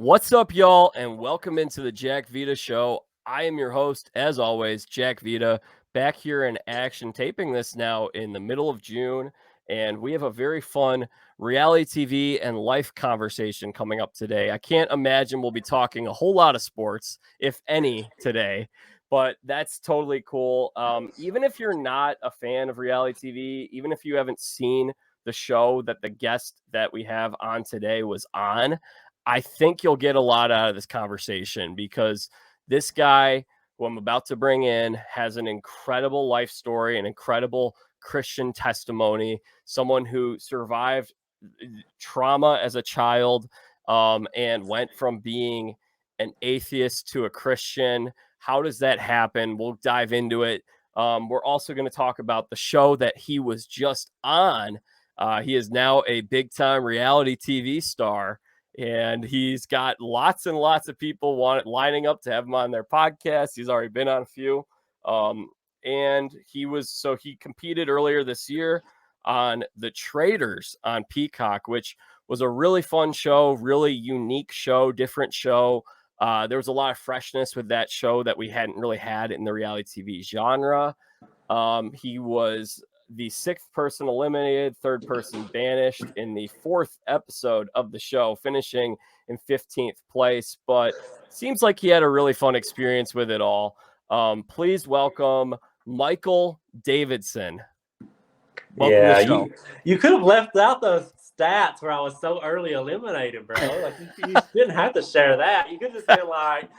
What's up, y'all, and welcome into the Jack Vita Show. I am your host, as always, Jack Vita, back here in action, taping this now in the middle of June, and we have a very fun reality TV and life conversation coming up today. I can't imagine we'll be talking a whole lot of sports, if any, today, but that's totally cool. Even if you're not a fan of reality TV, even if you haven't seen the show that the guest that we have on today was on, I think you'll get a lot out of this conversation because this guy who I'm about to bring in has an incredible life story, an incredible Christian testimony, someone who survived trauma as a child and went from being an atheist to a Christian. How does that happen? We'll dive into it. We're also going to talk about the show that he was just on. He is now a big-time reality TV star. And he's got lots and lots of people lining up to have him on their podcast. He's already been on a few. And he competed earlier this year on the Traitors on Peacock, which was a really fun show, really unique show, different show. There was a lot of freshness with that show that we hadn't really had in the reality TV genre. He was the sixth person eliminated, third person banished in the fourth episode of the show, finishing in 15th place. But seems like he had a really fun experience with it all. Please welcome Michael Davidson. Welcome to the show. You could have left out those stats where I was so early eliminated, bro. Like you didn't have to share that. You could just been like,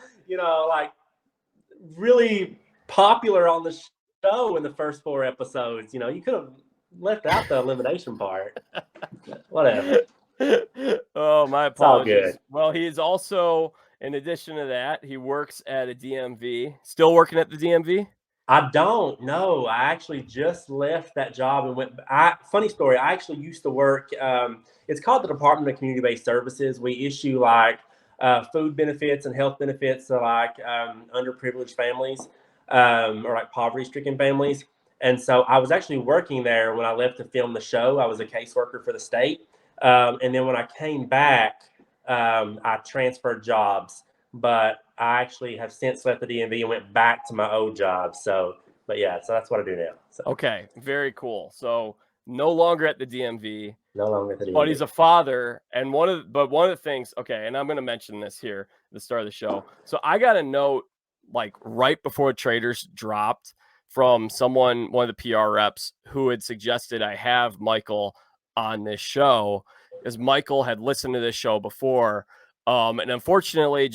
really popular on the show in the first four episodes. You could have left out the elimination part. Whatever. Oh, my apologies. It's all good. Well, he's also, in addition to that, he works at a DMV. Still working at the DMV? I don't know. I actually just left that job and went. Funny story. I actually used to work. It's called the Department of Community-Based Services. We issue food benefits and health benefits to underprivileged families. Or poverty-stricken families. And so I was actually working there when I left to film the show. I was a caseworker for the state. And then when I came back, I transferred jobs. But I actually have since left the DMV and went back to my old job. So that's what I do now. So. Okay, very cool. So no longer at the DMV. No longer at the DMV. But he's a father. And one of the things, okay, and I'm going to mention this here at the start of the show. So I got a note right before Traitors dropped from one of the PR reps who had suggested I have Michael on this show, because Michael had listened to this show before. And unfortunately,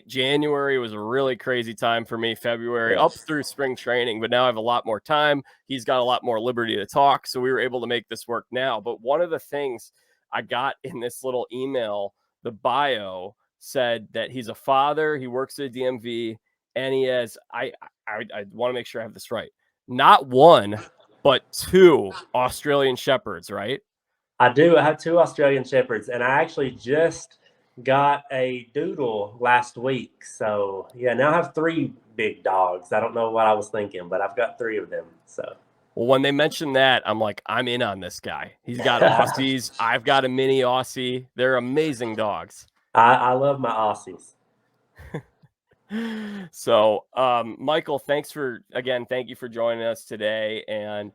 January was a really crazy time for me, February up through spring training, but now I have a lot more time. He's got a lot more liberty to talk. So we were able to make this work now. But one of the things I got in this little email, the bio said that he's a father. He works at a DMV. And he has, I want to make sure I have this right, not one, but two Australian Shepherds, right? I do. I have two Australian Shepherds, and I actually just got a doodle last week. So, now I have three big dogs. I don't know what I was thinking, but I've got three of them. So, well, when they mentioned that, I'm like, I'm in on this guy. He's got Aussies. I've got a mini Aussie. They're amazing dogs. I love my Aussies. So, Michael, thank you for joining us today. And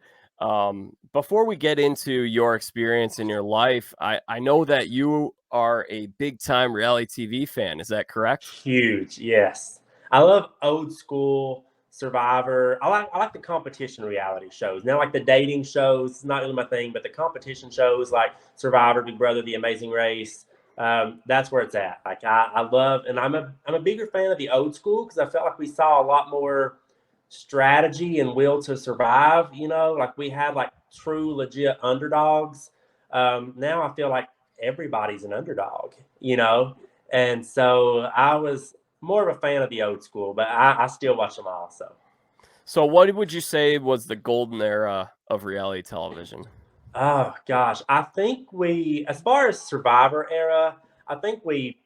before we get into your experience in your life, I know that you are a big time reality TV fan. Is that correct? Huge. Yes. I love old school Survivor. I like the competition reality shows. Now, the dating shows, it's not really my thing, but the competition shows like Survivor, Big Brother, The Amazing Race. That's where it's at. I love, and I'm a bigger fan of the old school because I felt like we saw a lot more strategy and will to survive. We had true legit underdogs. Now I feel like everybody's an underdog. And so I was more of a fan of the old school, but I still watch them all. So what would you say was the golden era of reality television? Oh, gosh. I think as far as Survivor era, I think we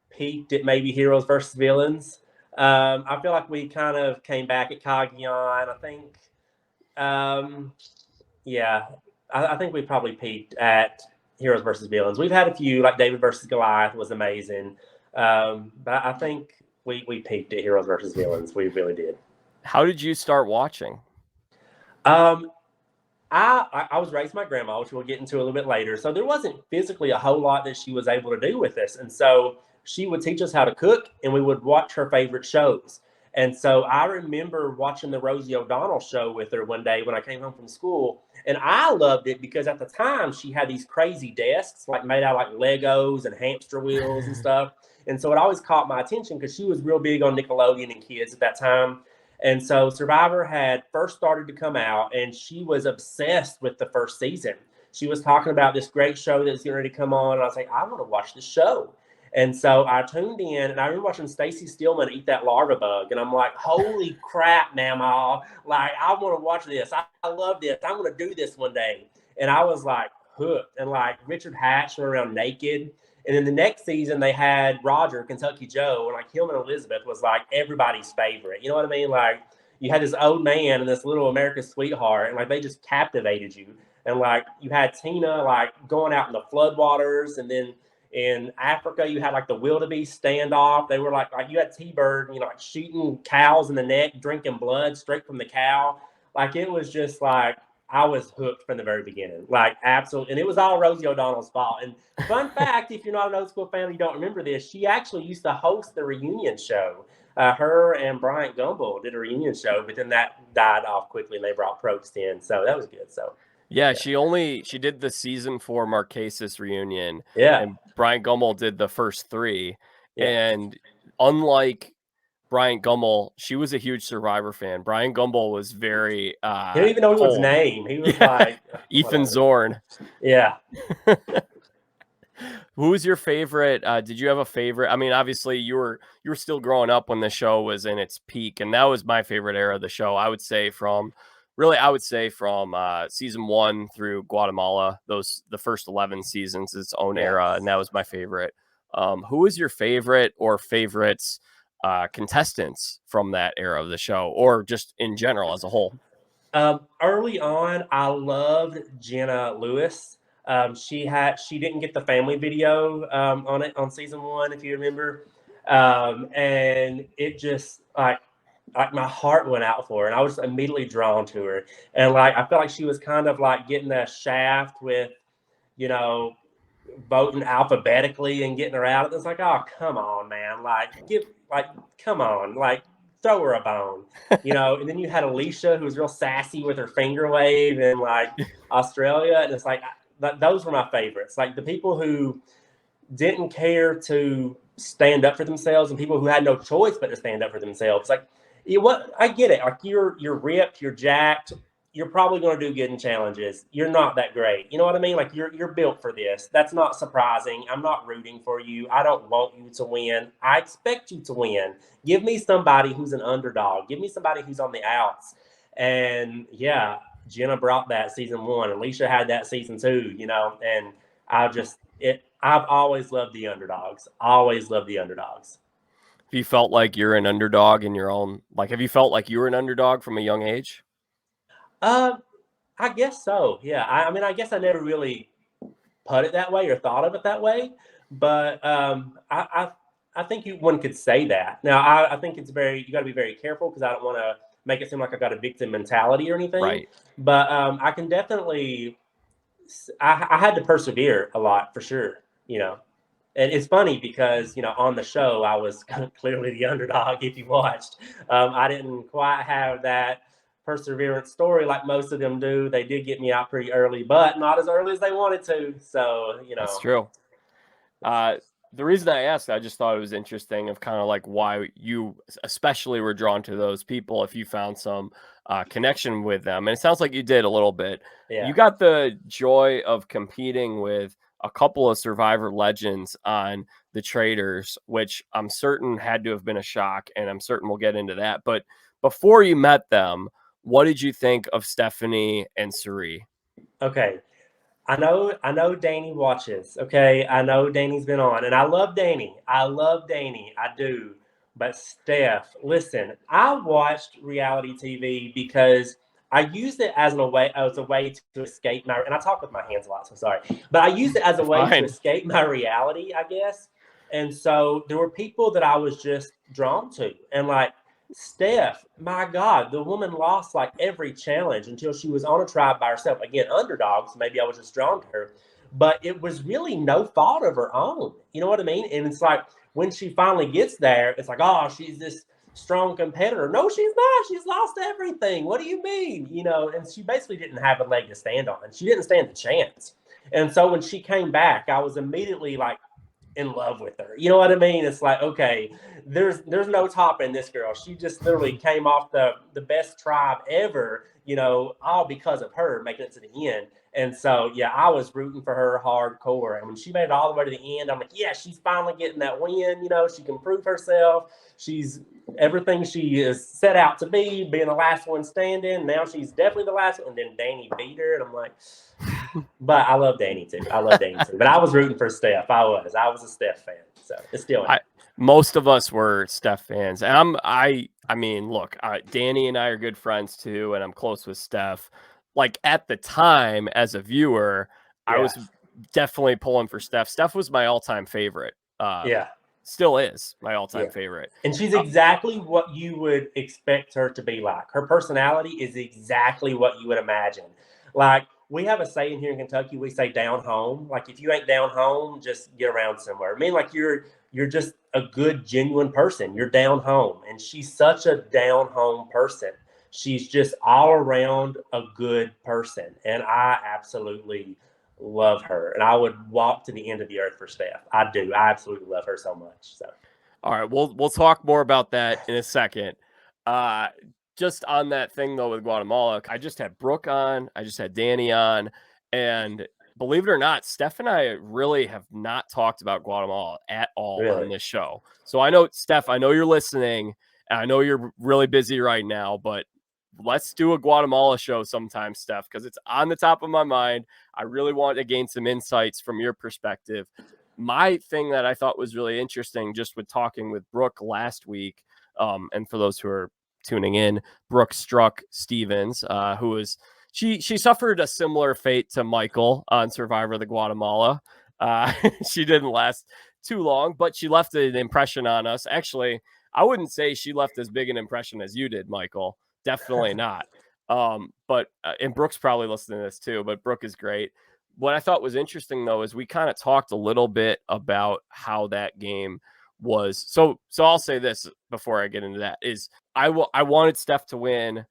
peaked at maybe Heroes versus Villains. I feel like we kind of came back at Cagayan. I think, I think we probably peaked at Heroes versus Villains. We've had a few, like David versus Goliath was amazing. But I think we peaked at Heroes versus Villains. We really did. How did you start watching? Um, I was raised by my grandma, which we'll get into a little bit later. So there wasn't physically a whole lot that she was able to do with us. And so she would teach us how to cook and we would watch her favorite shows. And so I remember watching the Rosie O'Donnell show with her one day when I came home from school. And I loved it because at the time she had these crazy desks like made out of like Legos and hamster wheels and stuff. And so it always caught my attention because she was real big on Nickelodeon and kids at that time. And so Survivor had first started to come out, and she was obsessed with the first season. She was talking about this great show that's getting ready to come on, and I was like, I want to watch the show. And so I tuned in, and I remember watching Stacey Stillman eat that larva bug, and I'm like, holy crap, Mama. Like, I want to watch this. I love this. I'm going to do this one day. And I was like hooked. And like Richard Hatch went around naked. And then the next season, they had Roger, Kentucky Joe, and like him and Elizabeth was like everybody's favorite. You know what I mean? Like you had this old man and this little America's sweetheart, and like they just captivated you. And like you had Tina like going out in the floodwaters, and then in Africa you had like the wildebeest standoff. They were like you had T-Bird, you know, like shooting cows in the neck, drinking blood straight from the cow. Like it was just like I was hooked from the very beginning, like absolutely. And it was all Rosie O'Donnell's fault. And fun fact, if you're not an old school fan, you don't remember this, she actually used to host the reunion show. Her and Bryant Gumbel did a reunion show, but then that died off quickly and they brought Probst in. So that was good. So Yeah, she did the season 4 Marquesas reunion, yeah, and Bryant Gumbel did the first 3. yeah. And unlike Bryant Gumbel, she was a huge Survivor fan. Bryant Gumbel was very He didn't even know anyone's cold. name. He was Yeah. like Ethan whatever. Zorn. Yeah. Who was your favorite? Did you have a favorite? I mean, obviously you were still growing up when the show was in its peak, and that was my favorite era of the show. I would say from season 1 through Guatemala. The first 11 seasons, its own era, and that was my favorite. Who was your favorite or favorites contestants from that era of the show, or just in general as a whole? Early on, I loved Jenna Lewis. She didn't get the family video on it on season 1, if you remember, and it just like my heart went out for her, and I was immediately drawn to her. And like I felt like she was kind of like getting a shaft with, you know, voting alphabetically and getting her out. It's like, oh come on, man! Come on, like throw her a bone, you know. And then you had Alicia, who was real sassy with her finger wave in like Australia, and it's like those were my favorites. Like the people who didn't care to stand up for themselves, and people who had no choice but to stand up for themselves. Like, I get it. Like you're ripped, you're jacked, you're probably going to do good in challenges. You're not that great. You know what I mean? Like you're built for this. That's not surprising. I'm not rooting for you. I don't want you to win. I expect you to win. Give me somebody who's an underdog. Give me somebody who's on the outs. And yeah, Jenna brought that season 1. Alicia had that season 2, you know, and I've always loved the underdogs. Always loved the underdogs. Have you felt like you're an underdog in your own, like, have you felt like you were an underdog from a young age? I guess so. Yeah. I mean, I guess I never really put it that way or thought of it that way, but I think one could say that. Now, I think you got to be very careful because I don't want to make it seem like I got a victim mentality or anything. Right. But I can definitely, I had to persevere a lot for sure, you know. And it's funny because, you know, on the show, I was clearly the underdog if you watched. I didn't quite have that perseverance story like most of them do. They did get me out pretty early, but not as early as they wanted to. So, you know. That's true. The reason I asked, I just thought it was interesting of kind of like why you especially were drawn to those people, if you found some connection with them. And it sounds like you did a little bit. Yeah. You got the joy of competing with a couple of Survivor legends on the Traitors, which I'm certain had to have been a shock, and I'm certain we'll get into that. But before you met them, what did you think of Stephanie and Suri? Okay. I know Danny watches. Okay. I know Danny's been on, and I love Danny. I do. But Steph, listen, I watched reality TV because I used it as a way to escape and I talk with my hands a lot, so sorry. But I used it as a way to escape my reality, I guess. And so there were people that I was just drawn to. And like Steph, my God, the woman lost like every challenge until she was on a tribe by herself. Again, underdogs. Maybe I was just drawn to her, but it was really no fault of her own. You know what I mean? And it's like when she finally gets there, it's like, oh, she's this strong competitor. No, she's not. She's lost everything. What do you mean? You know, and she basically didn't have a leg to stand on. She didn't stand a chance. And so when she came back, I was immediately like in love with her. You know what I mean? It's like, okay, there's no topping this girl. She just literally came off the best tribe ever, you know, all because of her making it to the end. And so, yeah, I was rooting for her hardcore. And when she made it all the way to the end, I'm like, yeah, she's finally getting that win. You know, she can prove herself. She's everything she is set out to be, being the last one standing. Now she's definitely the last one. And then Danny beat her. And I'm like, but I love Danny too. I love Danny too. But I was rooting for Steph. I was a Steph fan. So it's still I most of us were Steph fans. And I mean, look, Danny and I are good friends too, and I'm close with Steph. Like at the time as a viewer, I yeah. was definitely pulling for Steph. Steph was my all-time favorite. Yeah. Still is my all-time Yeah. favorite. And she's exactly what you would expect her to be like. Her personality is exactly what you would imagine. Like we have a saying here in Kentucky, we say down home. Like if you ain't down home, just get around somewhere. I mean, like you're just a good, genuine person. You're down home. And she's such a down home person. She's just all around a good person. And I absolutely love her. And I would walk to the end of the earth for Steph. I do. I absolutely love her so much. So All right, we'll talk more about that in a second. Uh, just on that thing though with Guatemala, I just had Brooke on, I just had Danny on, and believe it or not, Steph and I really have not talked about Guatemala at all on really. this show. So I know, Steph, I know you're listening, and I know you're really busy right now, but let's do a Guatemala show sometime, Steph, because it's on the top of my mind. I really want to gain some insights from your perspective. My thing that I thought was really interesting, just with talking with Brooke last week, and for those who are tuning in, Brooke struck Stevens, who was she suffered a similar fate to Michael on Survivor the Guatemala. She didn't last too long, but she left an impression on us. Actually, I wouldn't say she left as big an impression as you did, Michael. Definitely not. But and Brooke's probably listening to this too, but Brooke is great. What I thought was interesting though is we kind of talked a little bit about how that game was. So I'll say this before I get into that is I wanted Steph to win,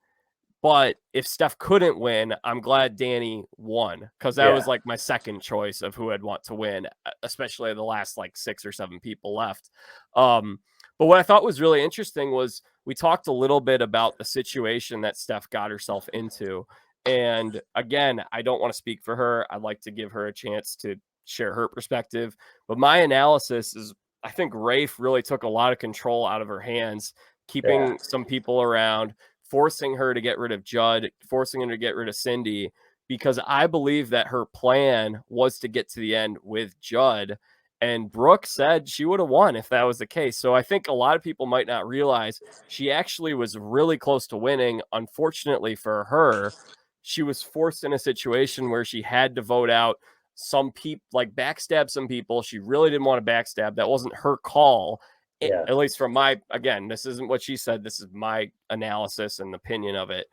but if Steph couldn't win, I'm glad Danny won because that was Yeah. like my second choice of who I'd want to win, especially the last like 6 or 7 people left. But what I thought was really interesting was we talked a little bit about the situation that Steph got herself into. And again, I don't want to speak for her. I'd like to give her a chance to share her perspective. But my analysis is I think Rafe really took a lot of control out of her hands, Yeah. keeping some people around, forcing her to get rid of Judd, forcing her to get rid of Cindy, because I believe that her plan was to get to the end with Judd. And Brooke said she would have won if that was the case. So I think a lot of people might not realize she actually was really close to winning. Unfortunately for her, she was forced in a situation where she had to vote out some people, like backstab some people. She really didn't want to backstab. That wasn't her call. Yeah. At least from my, again, this isn't what she said. This is my analysis and opinion of it.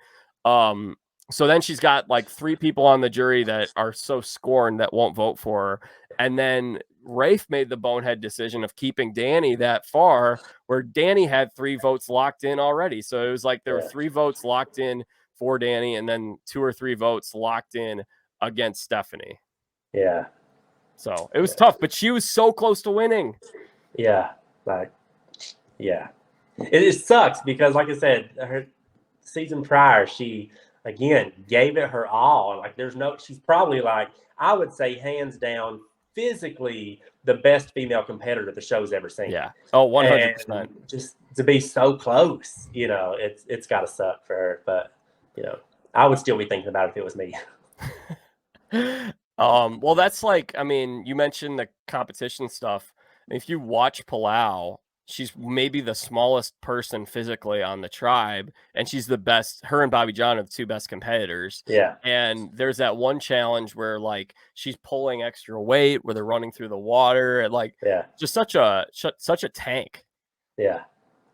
Um, so then she's got like 3 people on the jury that are so scorned that won't vote for her. And then Rafe made the bonehead decision of keeping Danny that far, where Danny had 3 votes locked in already. So it was like there were Yeah. 3 votes locked in for Danny, and then 2 or 3 votes locked in against Stephanie. Yeah. So it was tough, but she was so close to winning. Yeah. Like, yeah. It sucks because, like I said, her season prior, she again gave it her all. Like, she's probably like, I would say, hands down, physically the best female competitor the show's ever seen. Yeah. Oh, 100%. And just to be so close, you know, it's got to suck for her. But, you know, I would still be thinking about it if it was me. Well, that's like, I mean, you mentioned the competition stuff. If you watch Palau, she's maybe the smallest person physically on the tribe, and she's the best. Her and Bobby John are the two best competitors. Yeah, And there's that one challenge where like she's pulling extra weight, where they're running through the water, and like yeah, just such a tank. yeah,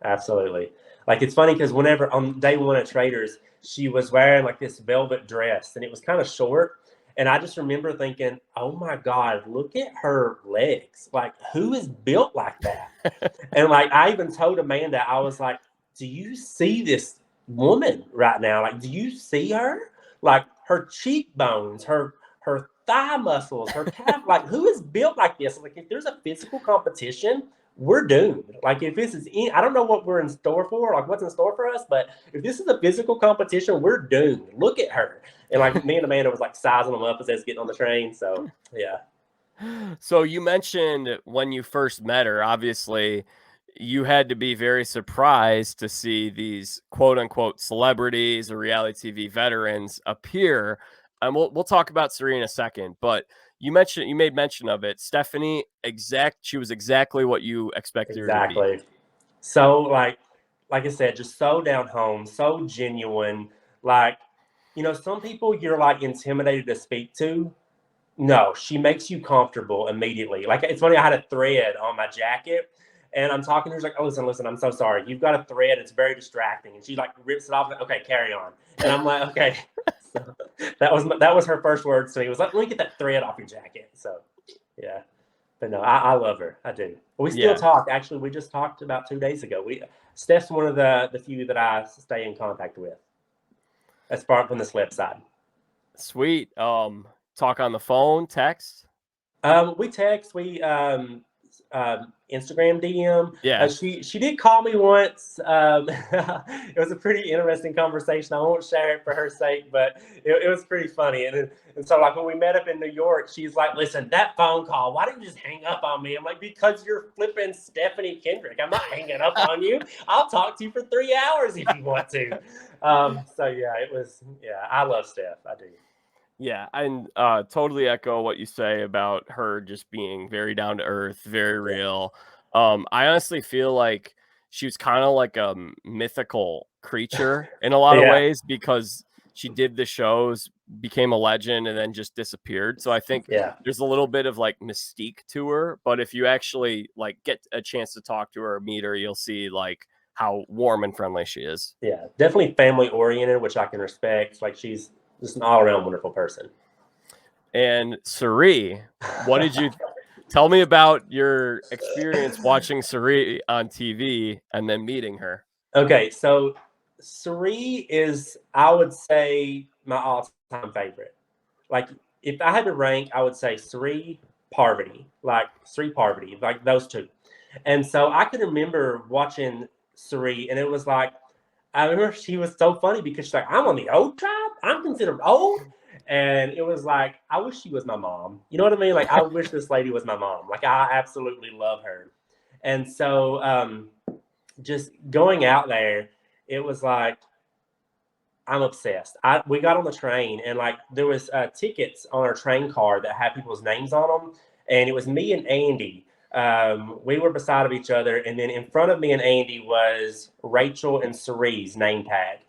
absolutely. Like it's funny because whenever on day one of Traitors, she was wearing like this velvet dress and it was kind of short. And I just remember thinking, oh my God, look at her legs. Like, who is built like that? And like I even told Amanda, I was like, "Do you see this woman right now? Like, do you see her? Like her cheekbones, her thigh muscles, her calf. Like, who is built like this? Like, if there's a physical competition, we're doomed. Like, if this is, I don't know what we're in store for, like what's in store for us, but if this is a physical competition, we're doomed. Look at her." And like me and Amanda was like sizing them up as they was getting on the train. So yeah, So you mentioned when you first met her, obviously you had to be very surprised to see these quote unquote celebrities or reality TV veterans appear. And we'll talk about Serena in a second, but you made mention of it. Stephanie, she was exactly what you expected her to be. exactly. So like I said, just so down home, so genuine. Like, some people you're like intimidated to speak to. No, she makes you comfortable immediately. Like it's funny, I had a thread on my jacket and I'm talking to her, she's like, "Oh, listen, I'm so sorry. You've got a thread, it's very distracting." And she like rips it off, like, "Okay, carry on." And I'm like, okay. So that was her first words to me. It was like, "Let me get that thread off your jacket." So yeah. But no, I love her. I do. We still Yeah, talk. Actually, we just talked about 2 days ago. Steph's one of the few that I stay in contact with. That's far from the slip side. sweet. Talk on the phone, text. We text. We Instagram DM. Yeah. She did call me once. It was a pretty interesting conversation. I won't share it for her sake, but it was pretty funny. And so like when we met up in New York, she's like, "Listen, that phone call. Why didn't you just hang up on me?" I'm like, "Because you're flipping Stephanie Kendrick. I'm not hanging up on you. I'll talk to you for 3 hours if you want to." So yeah, it was. Yeah, I love Steph. I do. Yeah, and totally echo what you say about her just being very down to earth, very Yeah, real. I honestly feel like she was kind of like a mythical creature in a lot of yeah, ways because she did the shows, became a legend, and then just disappeared. So I think yeah. there's a little bit of like mystique to her. But if you actually like get a chance to talk to her or meet her, you'll see like how warm and friendly she is. Yeah, definitely family oriented, which I can respect. Like she's just an all around wonderful person. And Suri, what did you tell me about your experience watching Suri on TV and then meeting her? Okay, so Suri is, I would say, my all time favorite. Like, if I had to rank, I would say Sri Parvati, like those two. And so I can remember watching Suri, and it was like, I remember she was so funny because she's like, "I'm on the old tribe. I'm considered old." And it was like, I wish she was my mom. You know what I mean? Like, I wish this lady was my mom. Like, I absolutely love her. And so, just going out there, it was like, I'm obsessed. We got on the train and like there was tickets on our train card that had people's names on them, and it was me and Andy. We were beside of each other, and then in front of me and Andy was Rachel and Cerie's name tag.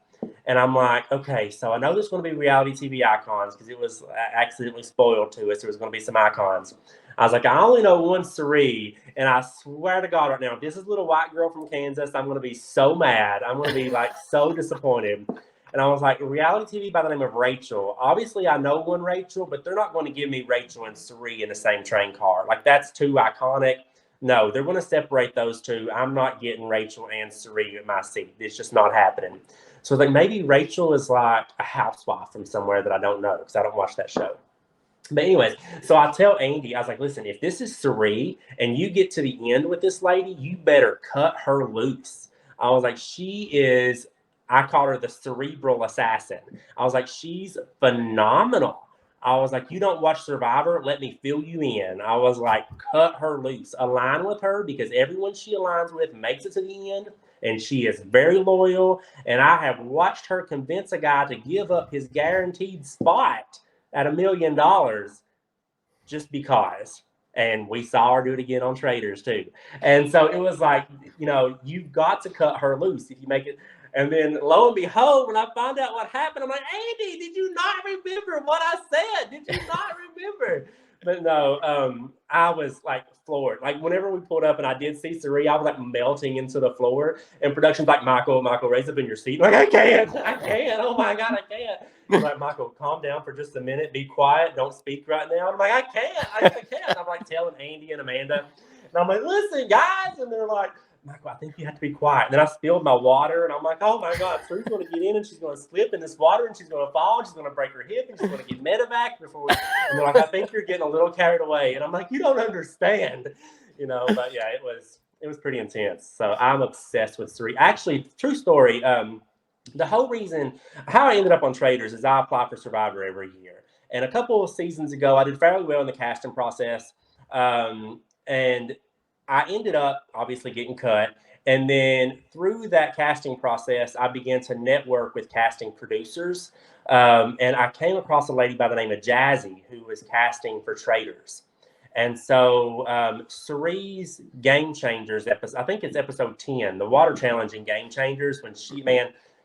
And I'm like, okay, so I know there's going to be reality TV icons because it was accidentally spoiled to us. There was going to be some icons. I was like, I only know one Cerie, and I swear to God, right now, if this is a little white girl from Kansas, I'm going to be so mad. I'm going to be like so disappointed. And I was like, reality TV by the name of Rachel. Obviously, I know one Rachel, but they're not going to give me Rachel and Cerie in the same train car. Like, that's too iconic. No, they're going to separate those two. I'm not getting Rachel and Cerie in my seat. It's just not happening. So, like, maybe Rachel is like a housewife from somewhere that I don't know because I don't watch that show. But anyways, so I tell Andy, I was like, "Listen, if this is Cerie and you get to the end with this lady, you better cut her loose." I was like, she is, I call her the cerebral assassin. I was like, she's phenomenal. I was like, "You don't watch Survivor? Let me fill you in." I was like, cut her loose. Align with her because everyone she aligns with makes it to the end. And she is very loyal. And I have watched her convince a guy to give up his guaranteed spot at $1 million just because. And we saw her do it again on Traitors too. And so it was like, you've got to cut her loose if you make it. And then lo and behold, when I find out what happened, I'm like, Andy, did you not remember what I said? Did you not remember? But no, I was like floored. Like whenever we pulled up and I did see Suri, I was like melting into the floor. And production's like, Michael, raise up in your seat. I'm like, I can't. Oh my God, I can't. He's like, Michael, calm down for just a minute. Be quiet. Don't speak right now. And I'm like, I can't. I'm like telling Andy and Amanda. And I'm like, listen, guys. And they're like, Michael, I think you have to be quiet. And then I spilled my water, and I'm like, oh my God, Suri's going to get in, and she's going to slip in this water, and she's going to fall, and she's going to break her hip, and she's going to get medevac before we. And they're like, I think you're getting a little carried away. And I'm like, you don't understand, But yeah, it was pretty intense. So I'm obsessed with Suri. Actually, true story. The whole reason how I ended up on Traitors is I apply for Survivor every year, and a couple of seasons ago, I did fairly well in the casting process, and I ended up obviously getting cut. And then through that casting process, I began to network with casting producers. And I came across a lady by the name of Jazzy who was casting for Traitors. And so Cerie's Game Changers episode, I think it's episode 10, the water challenging Game Changers, when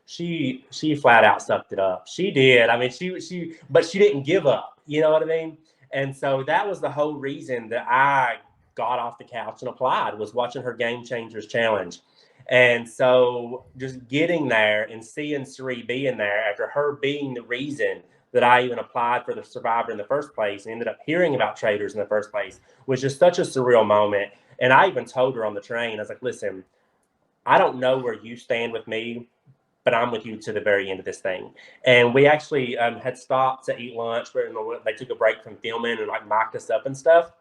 she flat out sucked it up. She did. I mean, but she didn't give up. You know what I mean? And so that was the whole reason that I got off the couch and applied, was watching her Game Changers challenge. And so just getting there and seeing Cirie being there after her being the reason that I even applied for the Survivor in the first place and ended up hearing about Traitors in the first place was just such a surreal moment. And I even told her on the train, I was like, listen, I don't know where you stand with me, but I'm with you to the very end of this thing. And we actually had stopped to eat lunch where they took a break from filming and like mocked us up and stuff.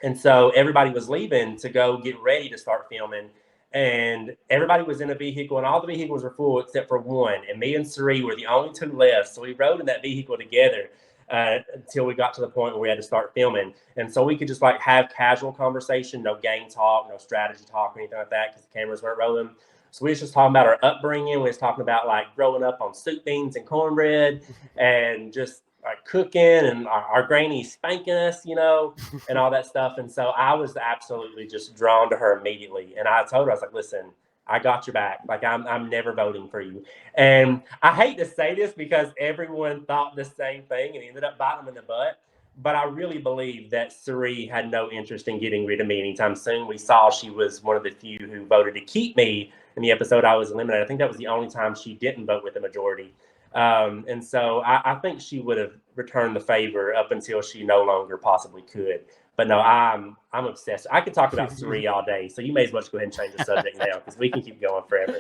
And so everybody was leaving to go get ready to start filming. And everybody was in a vehicle, and all the vehicles were full except for one. And me and Cirie were the only two left. So we rode in that vehicle together until we got to the point where we had to start filming. And so we could just like have casual conversation, no game talk, no strategy talk or anything like that, because the cameras weren't rolling. So we was just talking about our upbringing. We was talking about like growing up on soup beans and cornbread and just like cooking and our granny spanking us, and all that stuff. And so I was absolutely just drawn to her immediately. And I told her, I was like, listen, I got your back. Like I'm never voting for you. And I hate to say this because everyone thought the same thing and ended up biting them in the butt. But I really believe that Cirie had no interest in getting rid of me anytime soon. We saw she was one of the few who voted to keep me in the episode I was eliminated. I think that was the only time she didn't vote with the majority. And so I think she would have returned the favor up until she no longer possibly could. But no, I'm obsessed. I could talk about Cirie all day, so you may as well just go ahead and change the subject now because we can keep going forever.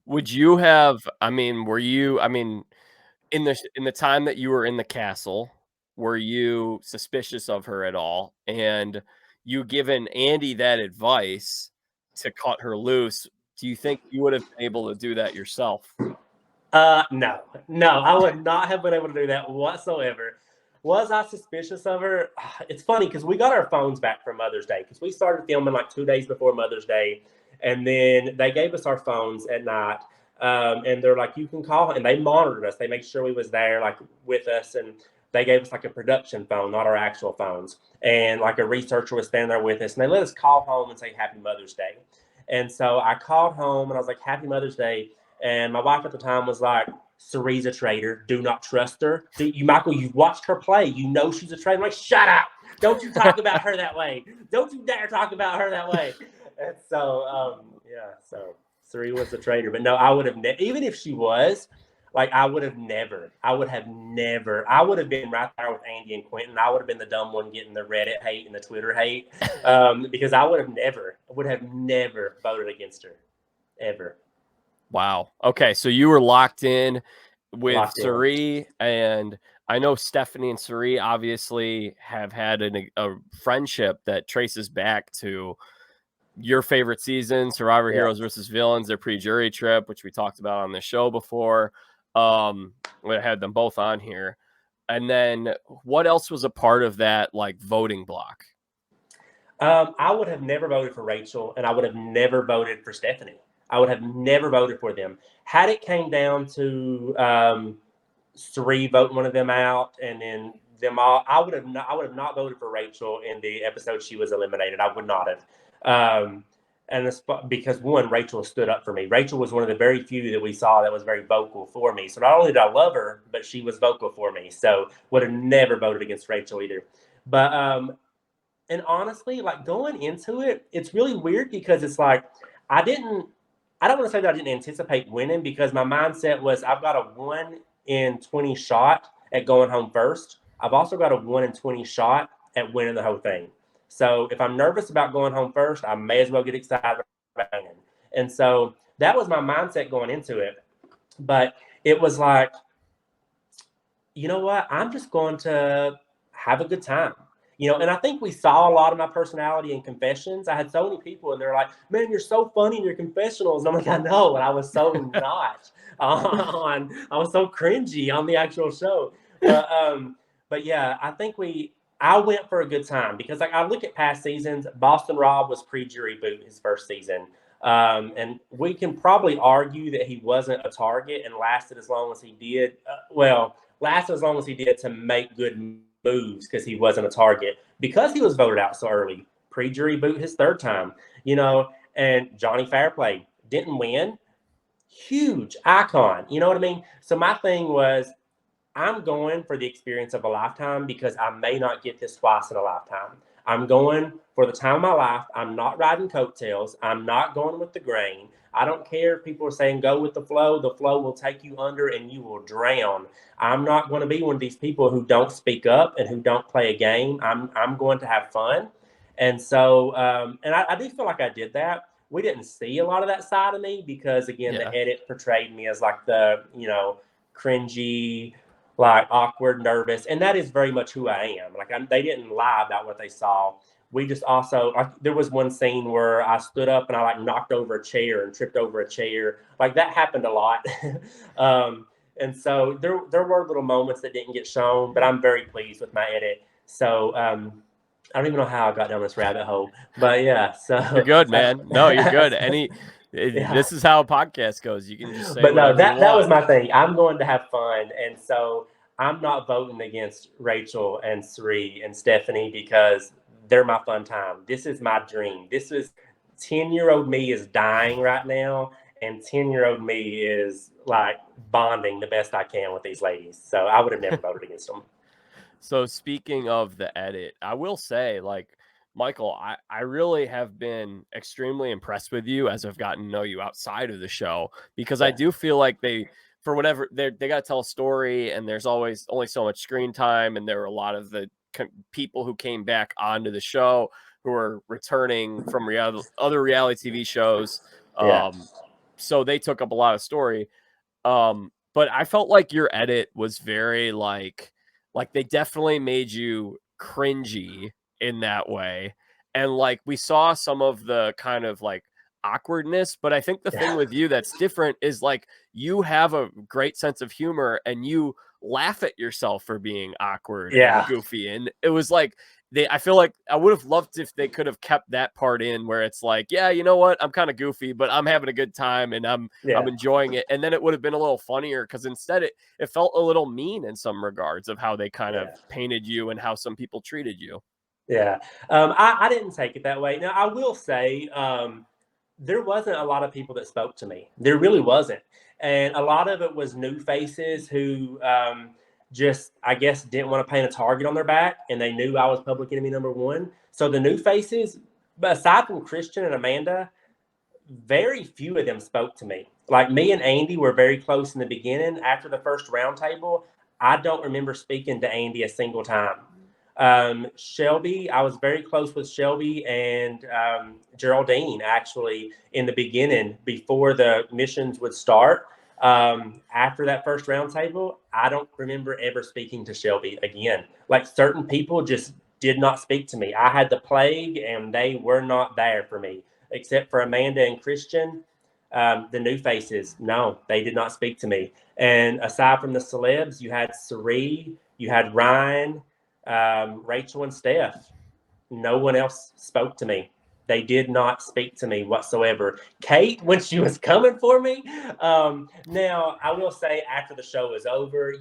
Would you have? I mean, were you? I mean, in the time that you were in the castle, were you suspicious of her at all? And you given Andy that advice to cut her loose, do you think you would have been able to do that yourself? No, I would not have been able to do that whatsoever. Was I suspicious of her? It's funny because we got our phones back for Mother's Day because we started filming like 2 days before Mother's Day. And then they gave us our phones at night. And they're like, you can call, and they monitored us. They made sure we was there like with us. And they gave us like a production phone, not our actual phones. And like a researcher was standing there with us. And they let us call home and say Happy Mother's Day. And so I called home and I was like, Happy Mother's Day. And my wife at the time was like, Cerie's a traitor. Do not trust her. Michael, you've watched her play. You know she's a traitor. I'm like, shut up. Don't you talk about her that way. Don't you dare talk about her that way. And so, so Cirie was a traitor. But no, I would have, even if she was, like, I would have been right there with Andy and Quentin. I would have been the dumb one getting the Reddit hate and the Twitter hate because I would have never voted against her, ever. Wow. Okay, so you were locked in with Cirie, and I know Stephanie and Cirie obviously have had a friendship that traces back to your favorite season, Survivor Heroes versus Villains, their pre-jury trip, which we talked about on the show before. We had them both on here. And then what else was a part of that like voting block? I would have never voted for Rachel, and I would have never voted for Stephanie. I would have never voted for them. Had it came down to Cirie voting one of them out and then them all, I would have not voted for Rachel in the episode she was eliminated. I would not have. And because one, Rachel stood up for me. Rachel was one of the very few that we saw that was very vocal for me. So not only did I love her, but she was vocal for me. So would have never voted against Rachel either. But and honestly, like going into it, it's really weird because it's like I don't want to say that I didn't anticipate winning, because my mindset was I've got a 1 in 20 shot at going home first. I've also got a 1 in 20 shot at winning the whole thing. So if I'm nervous about going home first, I may as well get excited about winning. And so that was my mindset going into it. But it was like, you know what? I'm just going to have a good time. And I think we saw a lot of my personality in confessions. I had so many people, and they're like, "Man, you're so funny in your confessionals." And I'm like, "I know," and I was so not I was so cringy on the actual show. But yeah, I went for a good time, because like I look at past seasons. Boston Rob was pre-jury boot his first season. And we can probably argue that he wasn't a target and lasted as long as he did. Lasted as long as he did to make good moves, because he wasn't a target, because he was voted out so early. Pre-jury boot his third time, and Johnny Fairplay didn't win. Huge icon, you know what I mean? So my thing was, I'm going for the experience of a lifetime, because I may not get this twice in a lifetime. I'm going for the time of my life. I'm not riding coattails. I'm not going with the grain. I don't care if people are saying go with the flow. The flow will take you under and you will drown. I'm not going to be one of these people who don't speak up and who don't play a game. I'm going to have fun. And so, and I do feel like I did that. We didn't see a lot of that side of me, because again, the Yeah. edit portrayed me as like the, cringy, like awkward, nervous, and that is very much who I am. Like they didn't lie about what they saw. We just also, like, there was one scene where I stood up and I like knocked over a chair and tripped over a chair. Like that happened a lot. And so there were little moments that didn't get shown, but I'm very pleased with my edit. So I don't even know how I got down this rabbit hole, but yeah. You're So good, man. No, you're good. yeah. This is how a podcast goes. You can just say But no, whatever you that was want. my thing. I'm going to have fun, and so I'm not voting against Rachel and Sri and Stephanie, because they're my fun time. This is my dream. This is 10-year-old me is dying right now, and 10-year-old me is like bonding the best I can with these ladies. So I would have never voted against them. So speaking of the edit, I will say, like, Michael, I really have been extremely impressed with you as I've gotten to know you outside of the show, because I Yeah, do feel like for whatever, they got to tell a story, and there's always only so much screen time, and there were a lot of the people who came back onto the show who are returning from other reality TV shows. yeah, So they took up a lot of story. But I felt like your edit was very like they definitely made you cringy in that way. And like we saw some of the kind of like awkwardness, but I think the thing yeah, with you that's different is like you have a great sense of humor and you laugh at yourself for being awkward and yeah, goofy. And it was like I feel like I would have loved if they could have kept that part in where it's like, yeah, you know what? I'm kind of goofy, but I'm having a good time and I'm yeah, enjoying it. And then it would have been a little funnier, because instead it felt a little mean in some regards of how they kind of yeah. painted you and how some people treated you. Yeah. I didn't take it that way. Now, I will say, there wasn't a lot of people that spoke to me. There really wasn't. And a lot of it was new faces who just, I guess, didn't want to paint a target on their back, and they knew I was public enemy number one. So the new faces, but aside from Christian and Amanda, very few of them spoke to me. Like me and Andy were very close in the beginning. After the first roundtable, I don't remember speaking to Andy a single time. Shelby, I was very close with Shelby and Geraldine actually in the beginning before the missions would start. After that first roundtable, I don't remember ever speaking to Shelby again. Like certain people just did not speak to me. I had the plague and they were not there for me, except for Amanda and Christian. The new faces, no, they did not speak to me. And aside from the celebs, you had Sari, you had Ryan, Rachel, and Steph. No one else spoke to me. They did not speak to me whatsoever. Kate, when she was coming for me, now I will say after the show was over,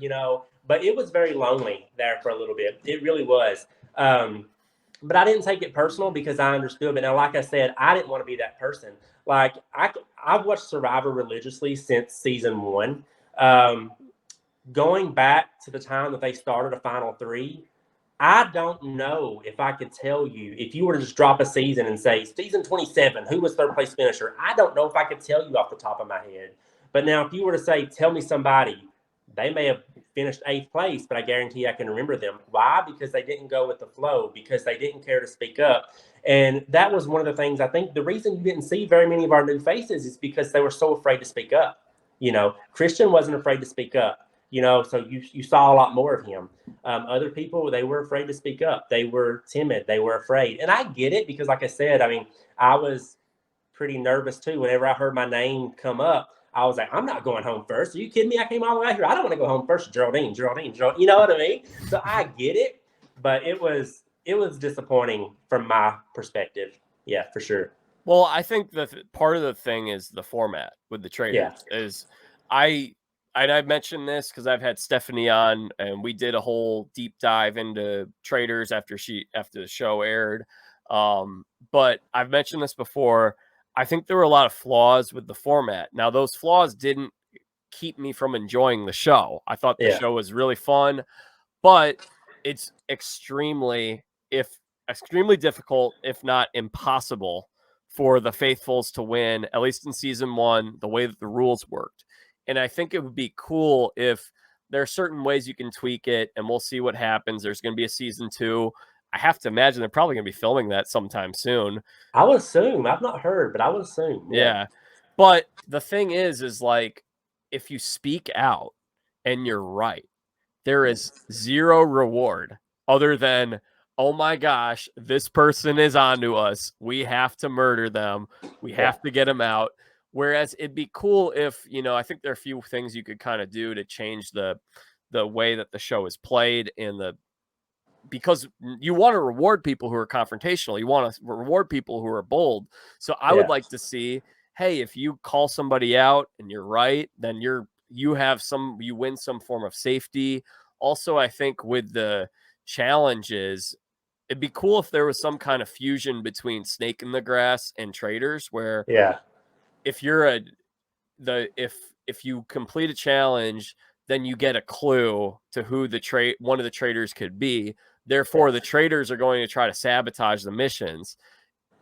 but it was very lonely there for a little bit. It really was. but I didn't take it personal because I understood. But now, like I said, I didn't want to be that person. Like I've watched Survivor religiously since season one. Um, Going back to the time that they started a final three, I don't know if I could tell you if you were to just drop a season and say season 27, who was third place finisher. I don't know if I could tell you off the top of my head. But now, if you were to say, tell me somebody, they may have finished eighth place, but I guarantee I can remember them. Why? Because they didn't go with the flow, because they didn't care to speak up. And that was one of the things I think the reason you didn't see very many of our new faces is because they were so afraid to speak up. Christian wasn't afraid to speak up. So you saw a lot more of him. Other people, they were afraid to speak up. They were timid. They were afraid. And I get it because, like I said, I mean, I was pretty nervous too. Whenever I heard my name come up, I was like, I'm not going home first. Are you kidding me? I came all the way out here. I don't want to go home first. Geraldine. You know what I mean? So I get it, but it was disappointing from my perspective. Yeah, for sure. Well, I think that part of the thing is the format with the Yeah. Traitors is I've mentioned this because I've had Stephanie on and we did a whole deep dive into Traitors after the show aired. But I've mentioned this before. I think there were a lot of flaws with the format. Now, those flaws didn't keep me from enjoying the show. I thought the Yeah. show was really fun, but it's extremely difficult, if not impossible, for the faithfuls to win, at least in season one, the way that the rules worked. And I think it would be cool if there are certain ways you can tweak it, and we'll see what happens. There's going to be a season two. I have to imagine they're probably going to be filming that sometime soon. I would assume. I've not heard, but I would assume. Yeah. Yeah. But the thing is like, if you speak out and you're right, there is zero reward other than, oh my gosh, this person is onto us. We have to murder them. We have to get them out. Whereas it'd be cool if, I think there are a few things you could kind of do to change the way that the show is played because you want to reward people who are confrontational. You want to reward people who are bold. So I would like to see, hey, if you call somebody out and you're right, then you win some form of safety. Also, I think with the challenges, it'd be cool if there was some kind of fusion between Snake in the Grass and Traitors, where if you're if you complete a challenge, then you get a clue to who one of the traitors could be. Therefore, the traitors are going to try to sabotage the missions.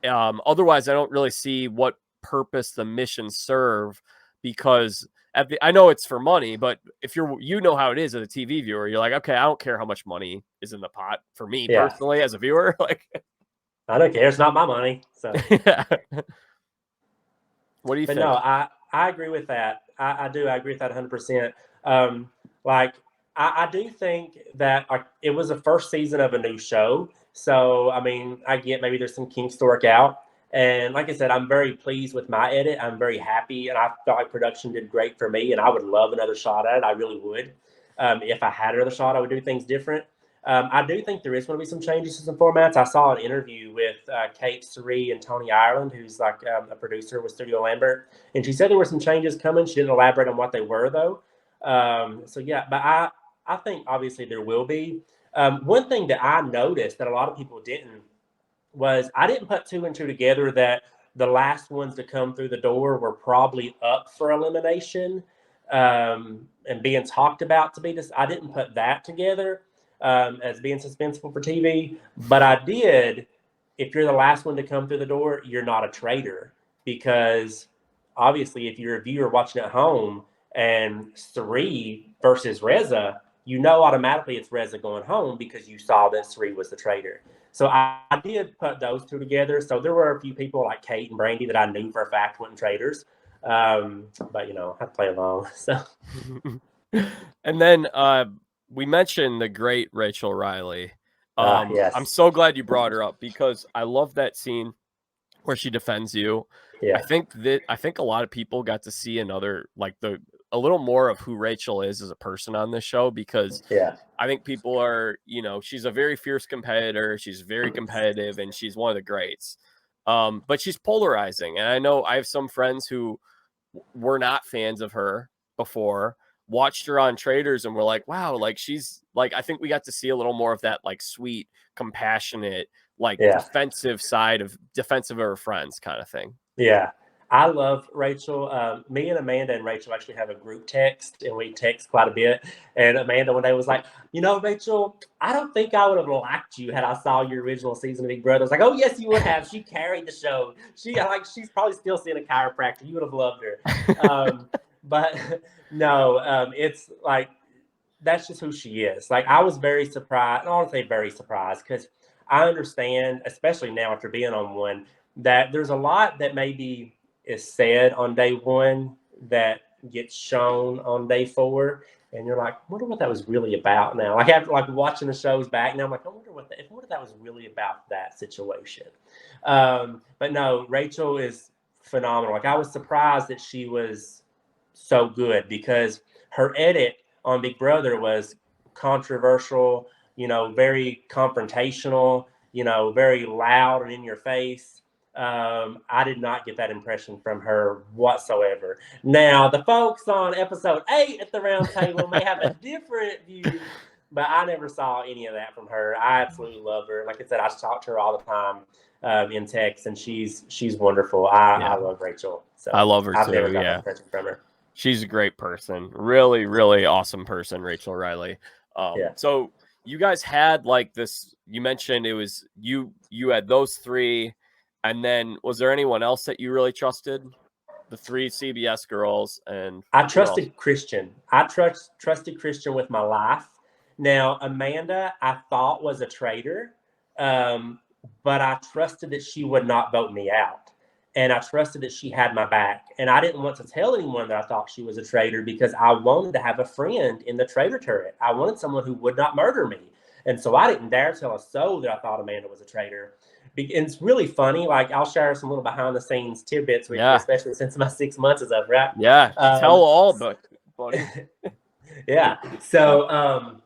Otherwise, I don't really see what purpose the missions serve, because I know it's for money, but if you know how it is as a TV viewer, you're like, okay, I don't care how much money is in the pot for me personally as a viewer. Like, I don't care. It's not my money. So, what do you think? No, I agree with that. I do. I agree with that 100%. I do think that it was the first season of a new show. So, I mean, I get maybe there's some kinks to work out. And like I said, I'm very pleased with my edit. I'm very happy. And I felt like production did great for me. And I would love another shot at it. I really would. If I had another shot, I would do things different. I do think there is going to be some changes to some formats. I saw an interview with Kate Suri and Tony Ireland, who's like a producer with Studio Lambert. And she said there were some changes coming. She didn't elaborate on what they were, though. But I think obviously there will be. One thing that I noticed that a lot of people didn't was I didn't put two and two together that the last ones to come through the door were probably up for elimination and being talked about to be this. I didn't put that together as being suspenseful for TV, but I did. If you're the last one to come through the door, you're not a traitor, because obviously if you're a viewer watching at home and Suri versus Reza, you know automatically it's Reza going home because you saw that Suri was the traitor. So I did put those two together. So there were a few people like Kate and Brandy that I knew for a fact weren't traitors. But I had to play along. So and then we mentioned the great Rachel Riley. yes. I'm so glad you brought her up because I love that scene where she defends you. Yeah. I think a lot of people got to see a little more of who Rachel is as a person on this show, because I think people are, she's a very fierce competitor. She's very competitive and she's one of the greats. But she's polarizing. And I know I have some friends who were not fans of her before, watched her on Traitors and were like, wow, like she's like, I think we got to see a little more of that like sweet, compassionate, like Yeah. defensive of her friends kind of thing. Yeah. I love Rachel. Me and Amanda and Rachel actually have a group text, and we text quite a bit. And Amanda one day was like, Rachel, I don't think I would have liked you had I saw your original season of Big Brother. I was like, oh, yes, you would have. She carried the show. She's probably still seeing a chiropractor. You would have loved her. But no, it's like, that's just who she is. Like, I was very surprised. I don't want to say very surprised, because I understand, especially now after being on one, that there's a lot that maybe is said on day one that gets shown on day 4, and you're like, I wonder what that was really about now. Like, after watching the shows back now, I'm like, I wonder what that was really about, that situation. But no, Rachel is phenomenal. Like, I was surprised that she was so good, because her edit on Big Brother was controversial, very confrontational, very loud and in your face. I did not get that impression from her whatsoever. Now, the folks on episode 8 at the round table may have a different view, but I never saw any of that from her. I absolutely love her. Like I said, I talk to her all the time in text, and she's wonderful. I love Rachel. So I love her I've too. never got that Yeah. impression from her. She's a great person. Really, really awesome person, Rachel Riley. Yeah. So you guys had like this, you mentioned it was you had those 3, and then was there anyone else that you really trusted? The 3 CBS girls, and I trusted Christian. I trusted Christian with my life. Now, Amanda, I thought was a traitor, but I trusted that she would not vote me out. And I trusted that she had my back. And I didn't want to tell anyone that I thought she was a traitor, because I wanted to have a friend in the traitor turret. I wanted someone who would not murder me. And so I didn't dare tell a soul that I thought Amanda was a traitor. And it's really funny. Like, I'll share some little behind the scenes tidbits with you, especially since my 6 months is up, right? Yeah. Tell all, buddy. Yeah. So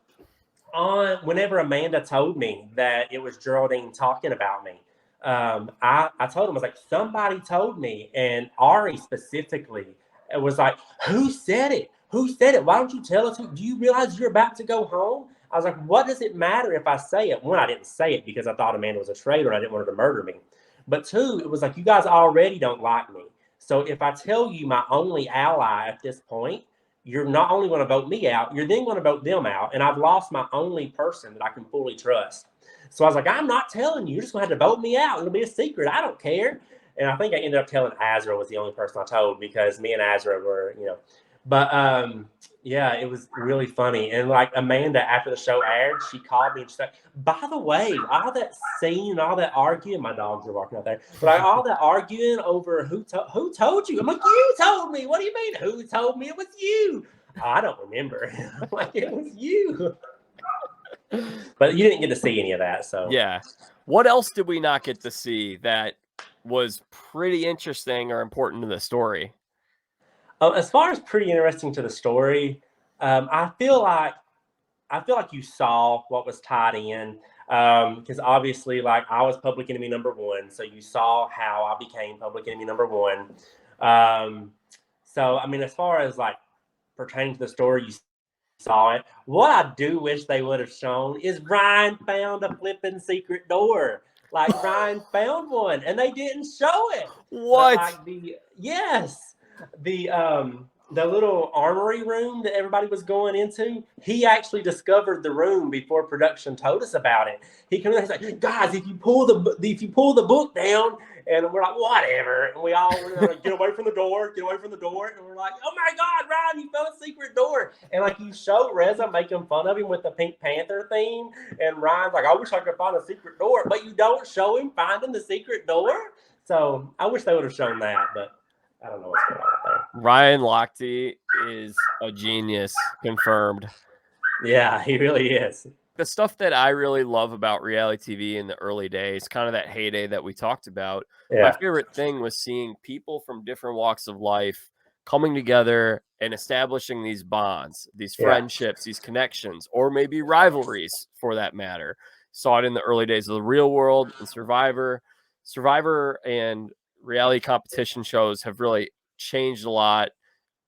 on whenever Amanda told me that it was Geraldine talking about me, I told him, I was like, somebody told me, and Ari specifically, it was like, who said it? Who said it? Why don't you tell us? Do you realize you're about to go home? I was like, what does it matter if I say it? One, I didn't say it because I thought Amanda was a traitor and I didn't want her to murder me. But 2, it was like, you guys already don't like me. So if I tell you my only ally at this point, you're not only going to vote me out, you're then going to vote them out. And I've lost my only person that I can fully trust. So I was like, I'm not telling you. You're just going to have to vote me out. It'll be a secret. I don't care. And I think I ended up telling Azra was the only person I told, because me and Azra were, But yeah, it was really funny. And like Amanda, after the show aired, she called me and she said, by the way, all that scene, all that arguing, my dogs are walking out there, but like all that arguing over who told you? I'm like, you told me. What do you mean? Who told me? It was you. I don't remember. I'm like, it was you. But you didn't get to see any of that. So yeah. What else did we not get to see that was pretty interesting or important to the story? As far as pretty interesting to the story, I feel like you saw what was tied in, because obviously, like, I was public enemy number 1, so you saw how I became public enemy number 1. So I mean, as far as like pertaining to the story, you saw it. What I do wish they would have shown is Ryan found a flipping secret door. Like, Ryan found one, and they didn't show it. What? But like the little armory room that everybody was going into, he actually discovered the room before production told us about it. He came in and he's like, guys, if you pull the book down, and we're like, whatever. And we all were like, get away from the door. And we're like, oh my God, Ryan, you found a secret door. And like, you show Reza making fun of him with the Pink Panther theme. And Ryan's like, I wish I could find a secret door. But you don't show him finding the secret door. So I wish they would have shown that, but I don't know what's going on there. Ryan Lochte is a genius, confirmed. Yeah, he really is. The stuff that I really love about reality TV in the early days, kind of that heyday that we talked about, my favorite thing was seeing people from different walks of life coming together and establishing these bonds, these friendships, these connections, or maybe rivalries for that matter. Saw it in the early days of The Real World and Survivor. Survivor and reality competition shows have really changed a lot.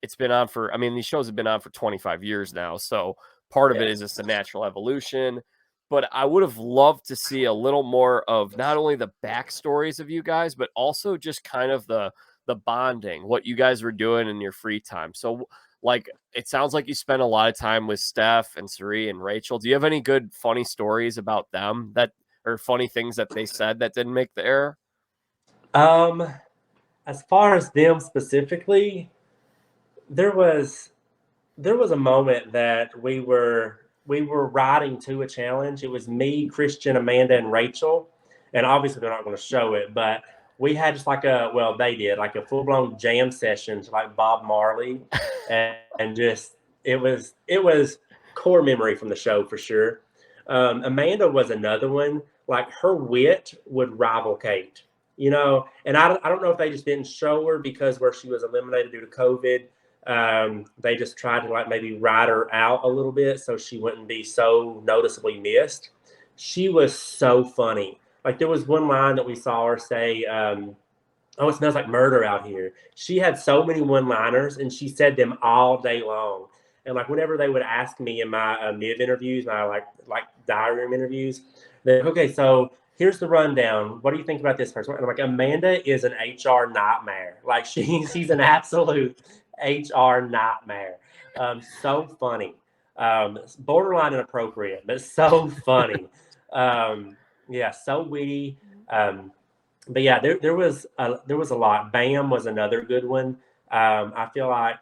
It's been on these shows have been on for 25 years now. So part of it is just a natural evolution. but I would have loved to see a little more of not only the backstories of you guys, but also just kind of the bonding, what you guys were doing in your free time. So, like, it sounds like you spent a lot of time with Steph and Sari and Rachel. Do you have any good funny stories about them that or funny things that they said that didn't make the air? Um, as far as them specifically, there was there was a moment that we were riding to a challenge. It was me, Christian, Amanda, and Rachel, and obviously they're not going to show it, but we had just like they did like a full blown jam session to like Bob Marley, and just it was core memory from the show for sure. Amanda was another one. Like her wit would rival Kate, and I don't know if they just didn't show her because where she was eliminated due to COVID. They just tried to like maybe ride her out a little bit so she wouldn't be so noticeably missed. She was so funny. Like there was one line that we saw her say, "Oh, it smells like murder out here." She had so many one-liners, and she said them all day long. And like whenever they would ask me in my mid interviews, my like diary room interviews, they're like, okay, so here's the rundown. What do you think about this person? And I'm like, Amanda is an HR nightmare. Like she's an absolute HR nightmare. So funny. Borderline inappropriate, but so funny. Yeah, so witty. But yeah, there was a lot. Bam was another good one. I feel like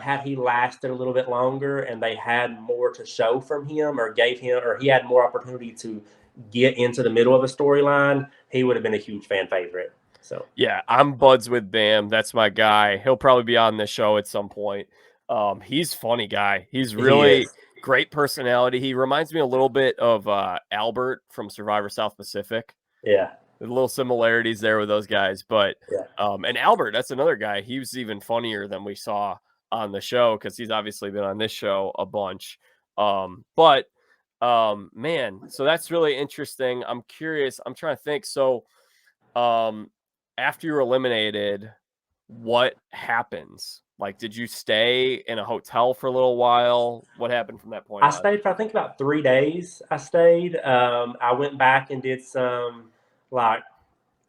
had he lasted a little bit longer and they had more to show from him or gave him or he had more opportunity to get into the middle of a storyline, he would have been a huge fan favorite. So Yeah, I'm buds with Bam. That's my guy. He'll probably be on the show at some point. He's funny guy. He's he really is. great personality. He reminds me a little bit of Albert from Survivor South Pacific. Yeah. The little similarities there with those guys. But Yeah. and Albert, that's another guy. He was even funnier than we saw on the show because he's obviously been on this show a bunch. But man, so that's really interesting. I'm curious. I'm trying to think. So um after you're eliminated, what happens? Like, did you stay in a hotel for a little while? What happened from that point I on? stayed for I think about 3 days. I stayed. I went back and did some like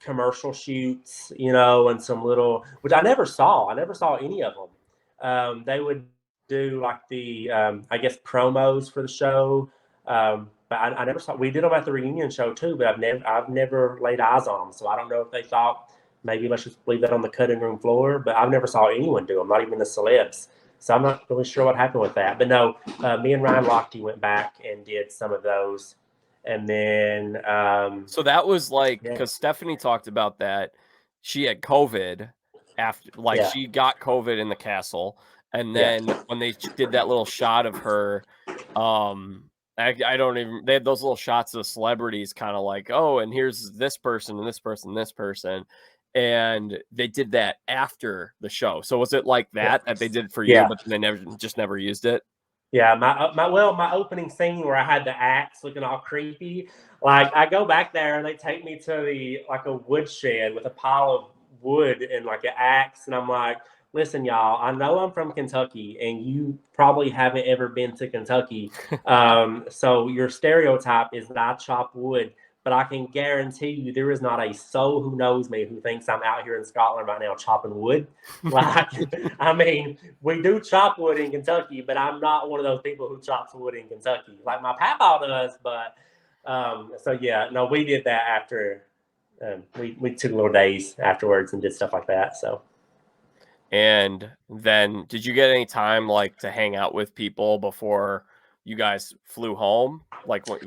commercial shoots, and some little, which I never saw. I never saw any of them. They would do like the, I guess, promos for the show. But I never saw. We did them at the reunion show too, but I've never laid eyes on them. So I don't know if they thought maybe let's just leave that on the cutting room floor. But I've never saw anyone do them, not even the celebs. So I'm not really sure what happened with that. But no, me and Ryan Lochte went back and did some of those, and then So that was like yeah, because Stephanie talked about that. She had COVID after, like, yeah, she got COVID in the castle. And yeah. then when they did that little shot of her, I don't even, they had those little shots of celebrities kind of like, oh, and here's this person and this person, and this person. And they did that after the show. So was it like Yeah. that they did for you, Yeah. but they never used it? Yeah, my opening scene where I had the axe looking all creepy. Like I go back there and they take me to the like a woodshed with a pile of wood and like an axe, and I'm like, listen, y'all, I know I'm from Kentucky, and you probably haven't ever been to Kentucky. So your stereotype is that I chop wood, but I can guarantee you there is not a soul who knows me who thinks I'm out here in Scotland right now chopping wood. Like, I mean, we do chop wood in Kentucky, but I'm not one of those people who chops wood in Kentucky. Like my papa does, but so yeah, no, we did that after we took little days afterwards and did stuff like that. So And then did you get any time like to hang out with people before you guys flew home? Like what?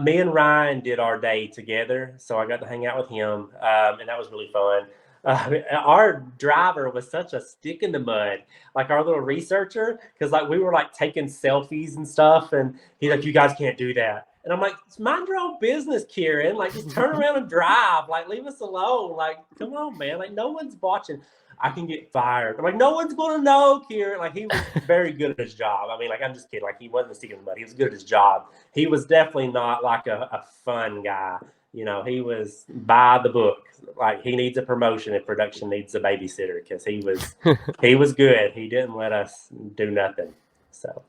me and Ryan did our day together, so I got to hang out with him, and that was really fun. Our driver was such a stick in the mud, like our little researcher, because like we were like taking selfies and stuff, and he's like, "You guys can't do that," and I'm like, "Mind your own business, Kieran. Like, just turn around and drive. Like, leave us alone. Like, come on, man. Like, no one's watching." I can get fired. I'm like, no one's gonna know, Kieran. Like, he was very good at his job. I mean, like, I'm just kidding. Like, he wasn't a stick in the mud. He was good at his job. He was definitely not like a fun guy. He was by the book. Like he needs a promotion if production needs a babysitter because he was good. He didn't let us do nothing. So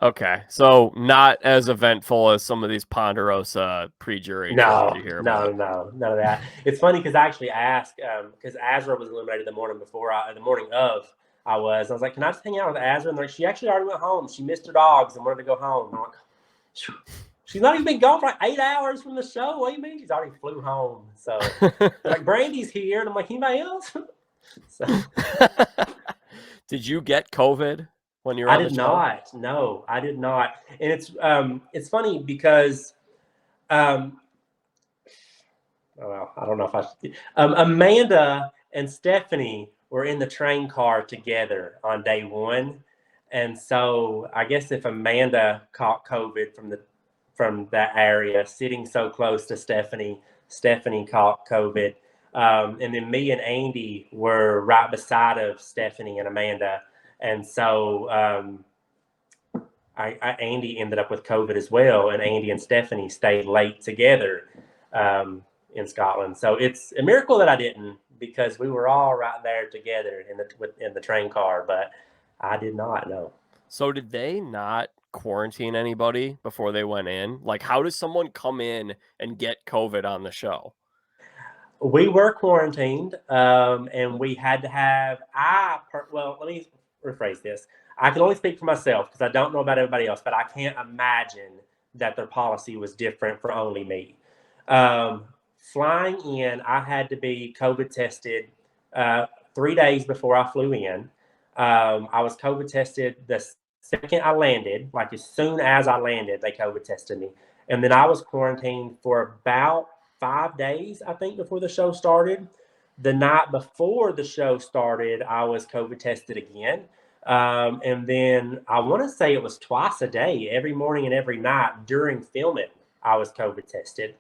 Okay, so not as eventful as some of these Ponderosa pre-jury trials No, you hear no, about. no, none of that. It's funny because I actually asked because Azra was eliminated the morning of I was like, can I just hang out with Azra? And like, she actually already went home. She missed her dogs and wanted to go home. I'm like, "Phew." She's not even been gone for like 8 hours from the show. What do you mean? She's already flew home. So they're like, Brandy's here, and I'm like, anybody else? So Did you get COVID when you were I on the did show? not. No, I did not. And it's funny because um, oh, well, I don't know if I should. Amanda and Stephanie were in the train car together on day one, and so I guess if Amanda caught COVID from that area, sitting so close to Stephanie, Stephanie caught COVID, and then me and Andy were right beside of Stephanie and Amanda, and so Andy ended up with COVID as well, and Andy and Stephanie stayed late together um, in Scotland. So it's a miracle that I didn't, because we were all right there together in the train car, but I did not know. So did they not quarantine anybody before they went in? Like, how does someone come in and get COVID on the show? We were quarantined, and we had to have. Well, let me rephrase this. I can only speak for myself because I don't know about everybody else, but I can't imagine that their policy was different for only me. Um, Flying in, I had to be COVID tested 3 days before I flew in. I was COVID tested the second I landed, like as soon as I landed, they COVID tested me. And then I was quarantined for about 5 days, I think, before the show started. The night before the show started, I was COVID tested again. And then I want to say it was twice a day, every morning and every night during filming, I was COVID tested.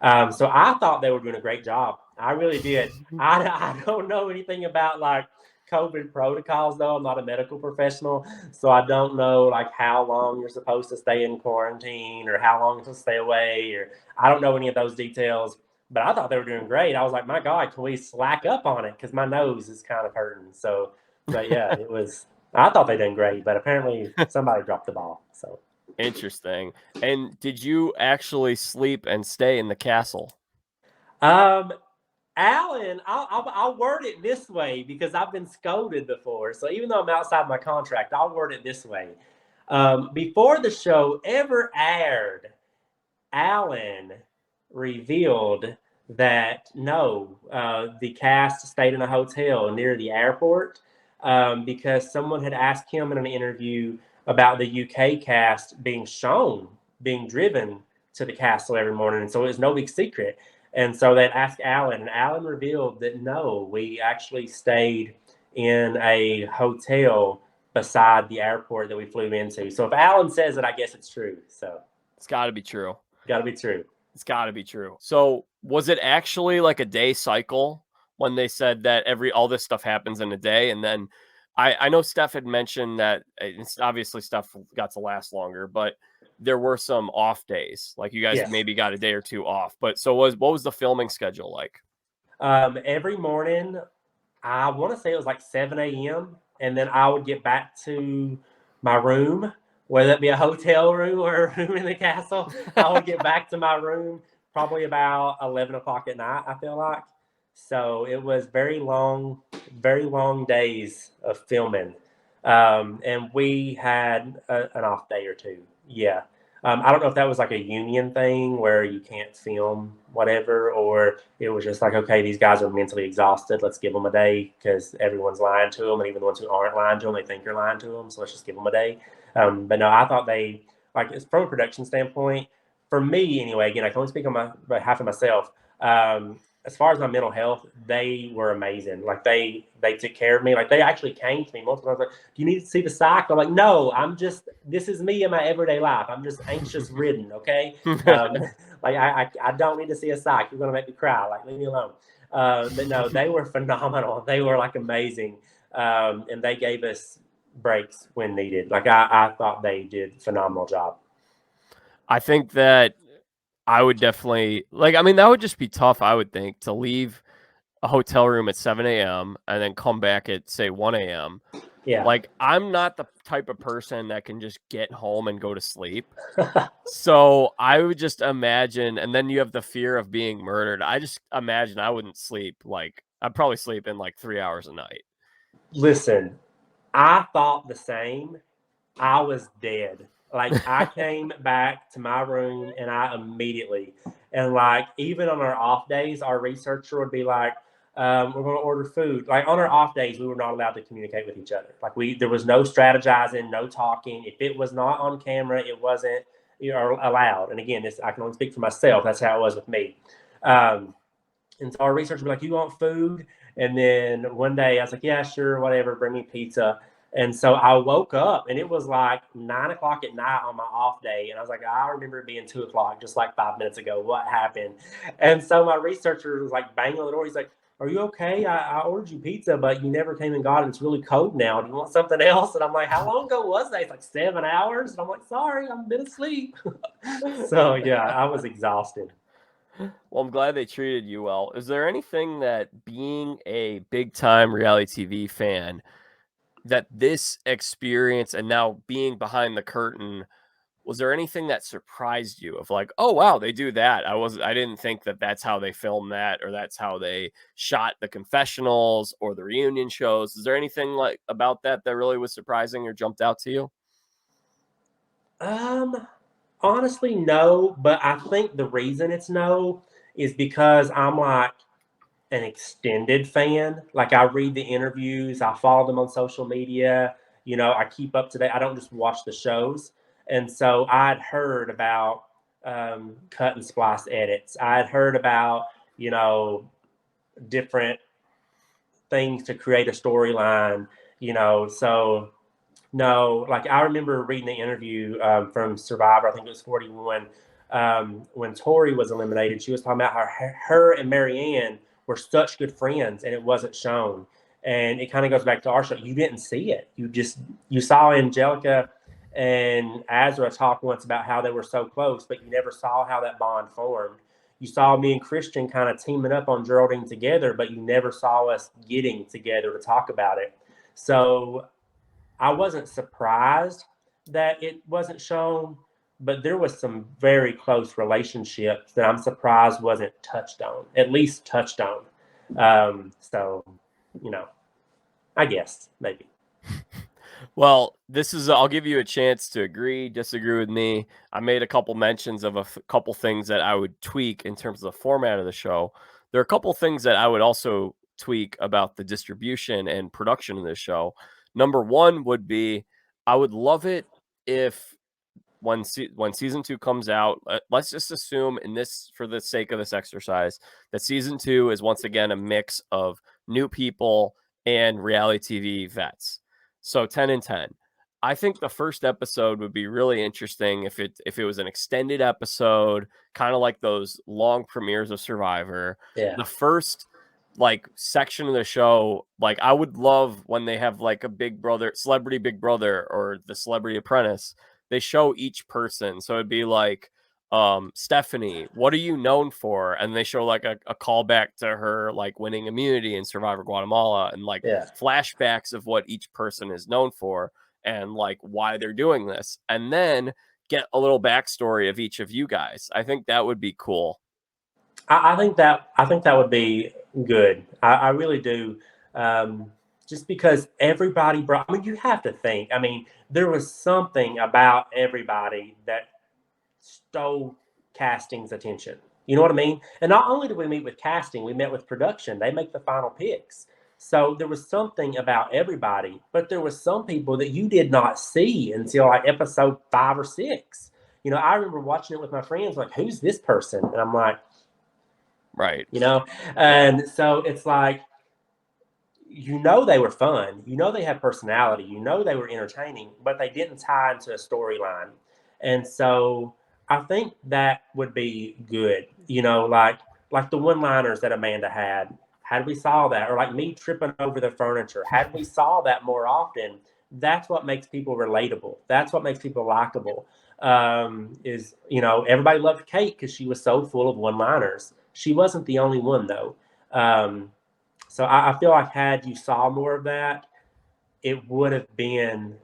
So I thought they were doing a great job. I really did. I don't know anything about like COVID protocols though. I'm not a medical professional, so I don't know like how long you're supposed to stay in quarantine or how long to stay away, or I don't know any of those details. But I thought they were doing great. I was like, my God, can we slack up on it? Because my nose is kind of hurting. So, but yeah, it was. I thought they did great, but apparently somebody dropped the ball. So. Interesting. And did you actually sleep and stay in the castle? Um, Alan, I'll word it this way because I've been scolded before. So even though I'm outside my contract, I'll word it this way. Before the show ever aired, Alan revealed that no, the cast stayed in a hotel near the airport because someone had asked him in an interview about the UK cast being driven to the castle every morning. And so it was no big secret. And so they asked Alan, and Alan revealed that no, we actually stayed in a hotel beside the airport that we flew into. So if Alan says it, I guess it's true. So It's got to be true. got to be true. It's got to be true. So, was it actually like a day cycle when they said that all this stuff happens in a day? And then I know Steph had mentioned that it's obviously stuff got to last longer, but there were some off days. Like you guys Yes. maybe got a day or two off. But so what was the filming schedule like? Every morning, I want to say it was like 7 a.m. And then I would get back to my room, whether it be a hotel room or a room in the castle. I would get back to my room probably about 11 o'clock at night, I feel like. So it was very long days of filming. And we had an off day or two. Yeah. I don't know if that was like a union thing where you can't film whatever, or it was just like, okay, these guys are mentally exhausted. Let's give them a day because everyone's lying to them. And even the ones who aren't lying to them, they think you're lying to them. So let's just give them a day. But no, I thought they, like, from a production standpoint, for me anyway, again, I can only speak on behalf of myself. As far as my mental health, they were amazing. Like they took care of me. Like they actually came to me multiple times. Like, do you need to see the psych? I'm like, no, this is me in my everyday life. I'm just anxious ridden. Okay. Like I don't need to see a psych. You're gonna make me cry. Like leave me alone. But no, they were phenomenal. They were like amazing, and they gave us breaks when needed. Like I thought they did a phenomenal job. I think that I would definitely like. I mean, that would just be tough. I would think to leave a hotel room at 7 a.m. and then come back at say 1 a.m. Yeah. Like, I'm not the type of person that can just get home and go to sleep. So I would just imagine, and then you have the fear of being murdered. I just imagine I wouldn't sleep. Like, I'd probably sleep in like 3 hours a night. Listen, I thought the same. I was dead. Like I came back to my room and I immediately, and like even on our off days, our researcher would be like, "We're going to order food." Like on our off days, we were not allowed to communicate with each other. Like there was no strategizing, no talking. If it was not on camera, it wasn't allowed. And again, this I can only speak for myself. That's how it was with me. Um, and so our researcher would be like, "You want food?" And then one day I was like, "Yeah, sure, whatever. Bring me pizza." And so I woke up and it was like 9 o'clock at night on my off day. And I was like, I remember it being 2 o'clock just like 5 minutes ago. What happened? And so my researcher was like banging on the door. He's like, "Are you okay? I ordered you pizza, but you never came and got it. It's really cold now. Do you want something else?" And I'm like, "How long ago was that?" It's like 7 hours. And I'm like, "Sorry, I've been asleep." So yeah, I was exhausted. Well, I'm glad they treated you well. Is there anything that being a big time reality TV fan, that this experience and now being behind the curtain, was there anything that surprised you of like, oh wow, they do that? I didn't think that that's how they film that, or that's how they shot the confessionals or the reunion shows. Is there anything like about that that really was surprising or jumped out to you? Um, Honestly, no, but I think the reason it's no is because I'm like an extended fan. Like I read the interviews, I follow them on social media, I keep up to date. I don't just watch the shows. And so I'd heard about cut and splice edits. I'd heard about, you know, different things to create a storyline, so no, like I remember reading the interview from Survivor. I think it was 41. When Tori was eliminated, she was talking about how her and Marianne were such good friends, and it wasn't shown. And it kind of goes back to our show. You didn't see it. You saw Angelica and Azra talk once about how they were so close, but you never saw how that bond formed. You saw me and Christian kind of teaming up on Geraldine together, but you never saw us getting together to talk about it. So I wasn't surprised that it wasn't shown, but there was some very close relationships that I'm surprised wasn't touched on, at least touched on. So, you know, I guess maybe. Well, I'll give you a chance to agree, disagree with me. I made a couple mentions of couple things that I would tweak in terms of the format of the show. There are a couple things that I would also tweak about the distribution and production of this show. Number one would be, I would love it if when season two comes out, let's just assume, in this, for the sake of this exercise, that season two is once again a mix of new people and reality TV vets. So 10 and 10. I think the first episode would be really interesting if it was an extended episode, kind of like those long premieres of Survivor. Yeah. The first like section of the show, like I would love when they have like a Big Brother, Celebrity Big Brother, or the Celebrity Apprentice. They show each person. So it'd be like, Stephanie, what are you known for? And they show like a callback to her like winning immunity in Survivor Guatemala, and like Yeah. flashbacks of what each person is known for and like why they're doing this. And then get a little backstory of each of you guys. I think that would be cool. I think that would be good. I really do. Just because everybody brought. I mean, you have to think. I mean, there was something about everybody that stole casting's attention. You know what I mean? And not only did we meet with casting, we met with production. They make the final picks. So there was something about everybody, but there was some people that you did not see until like episode 5 or 6. I remember watching it with my friends, like, who's this person? And I'm like, Right. and so it's like, they were fun, they had personality, they were entertaining, but they didn't tie into a storyline. And so I think that would be good, like the one-liners that Amanda had we saw that, or like me tripping over the furniture, had we saw that more often. That's what makes people relatable, that's what makes people likable. Is everybody loved Kate because she was so full of one-liners. She wasn't the only one though. So I feel like had you saw more of that, it would have been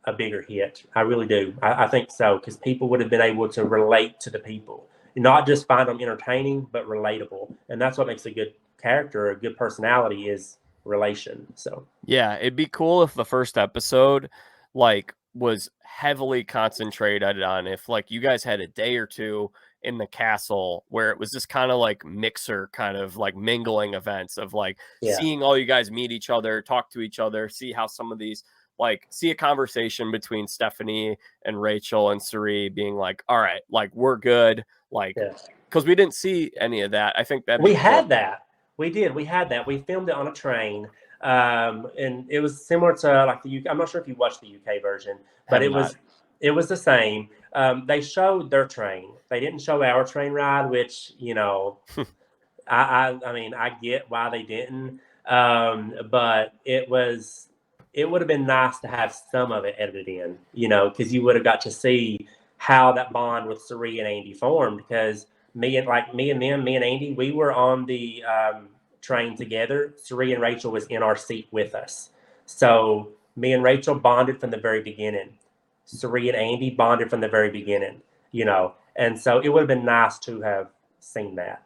a bigger hit. I really do. I think so, because people would have been able to relate to the people, not just find them entertaining, but relatable. And that's what makes a good character, a good personality, is relation. So Yeah, it'd be cool if the first episode like was heavily concentrated on if like you guys had a day or two in the castle where it was just kind of like mixer kind of like mingling events of like yeah, seeing all you guys meet each other, talk to each other, see how some of these like see a conversation between Stephanie and Rachel and Suri being like, all right, like we're good, like yeah. because we didn't see any of that. I think that'd We be cool. had that. We did. We had that. We filmed it on a train, and it was similar to like the UK. I'm not sure if you watched the UK version, but Have not. it was the same. They showed their train. They didn't show our train ride, which I mean, I get why they didn't, but it would have been nice to have some of it edited in, because you would have got to see how that bond with Suri and Andy formed. Because me and Andy, we were on the train together. Suri and Rachel was in our seat with us, so me and Rachel bonded from the very beginning. Suri and Andy bonded from the very beginning, and so it would have been nice to have seen that.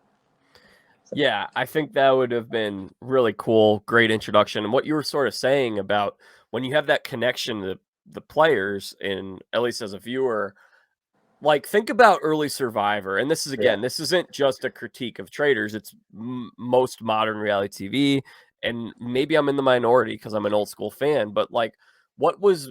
Yeah, I think that would have been really cool, great introduction. And what you were sort of saying about when you have that connection to the players, in at least as a viewer, like think about early Survivor. And this is Yeah. again, this isn't just a critique of Traitors. It's most modern reality TV. And maybe I'm in the minority because I'm an old school fan. But like, what was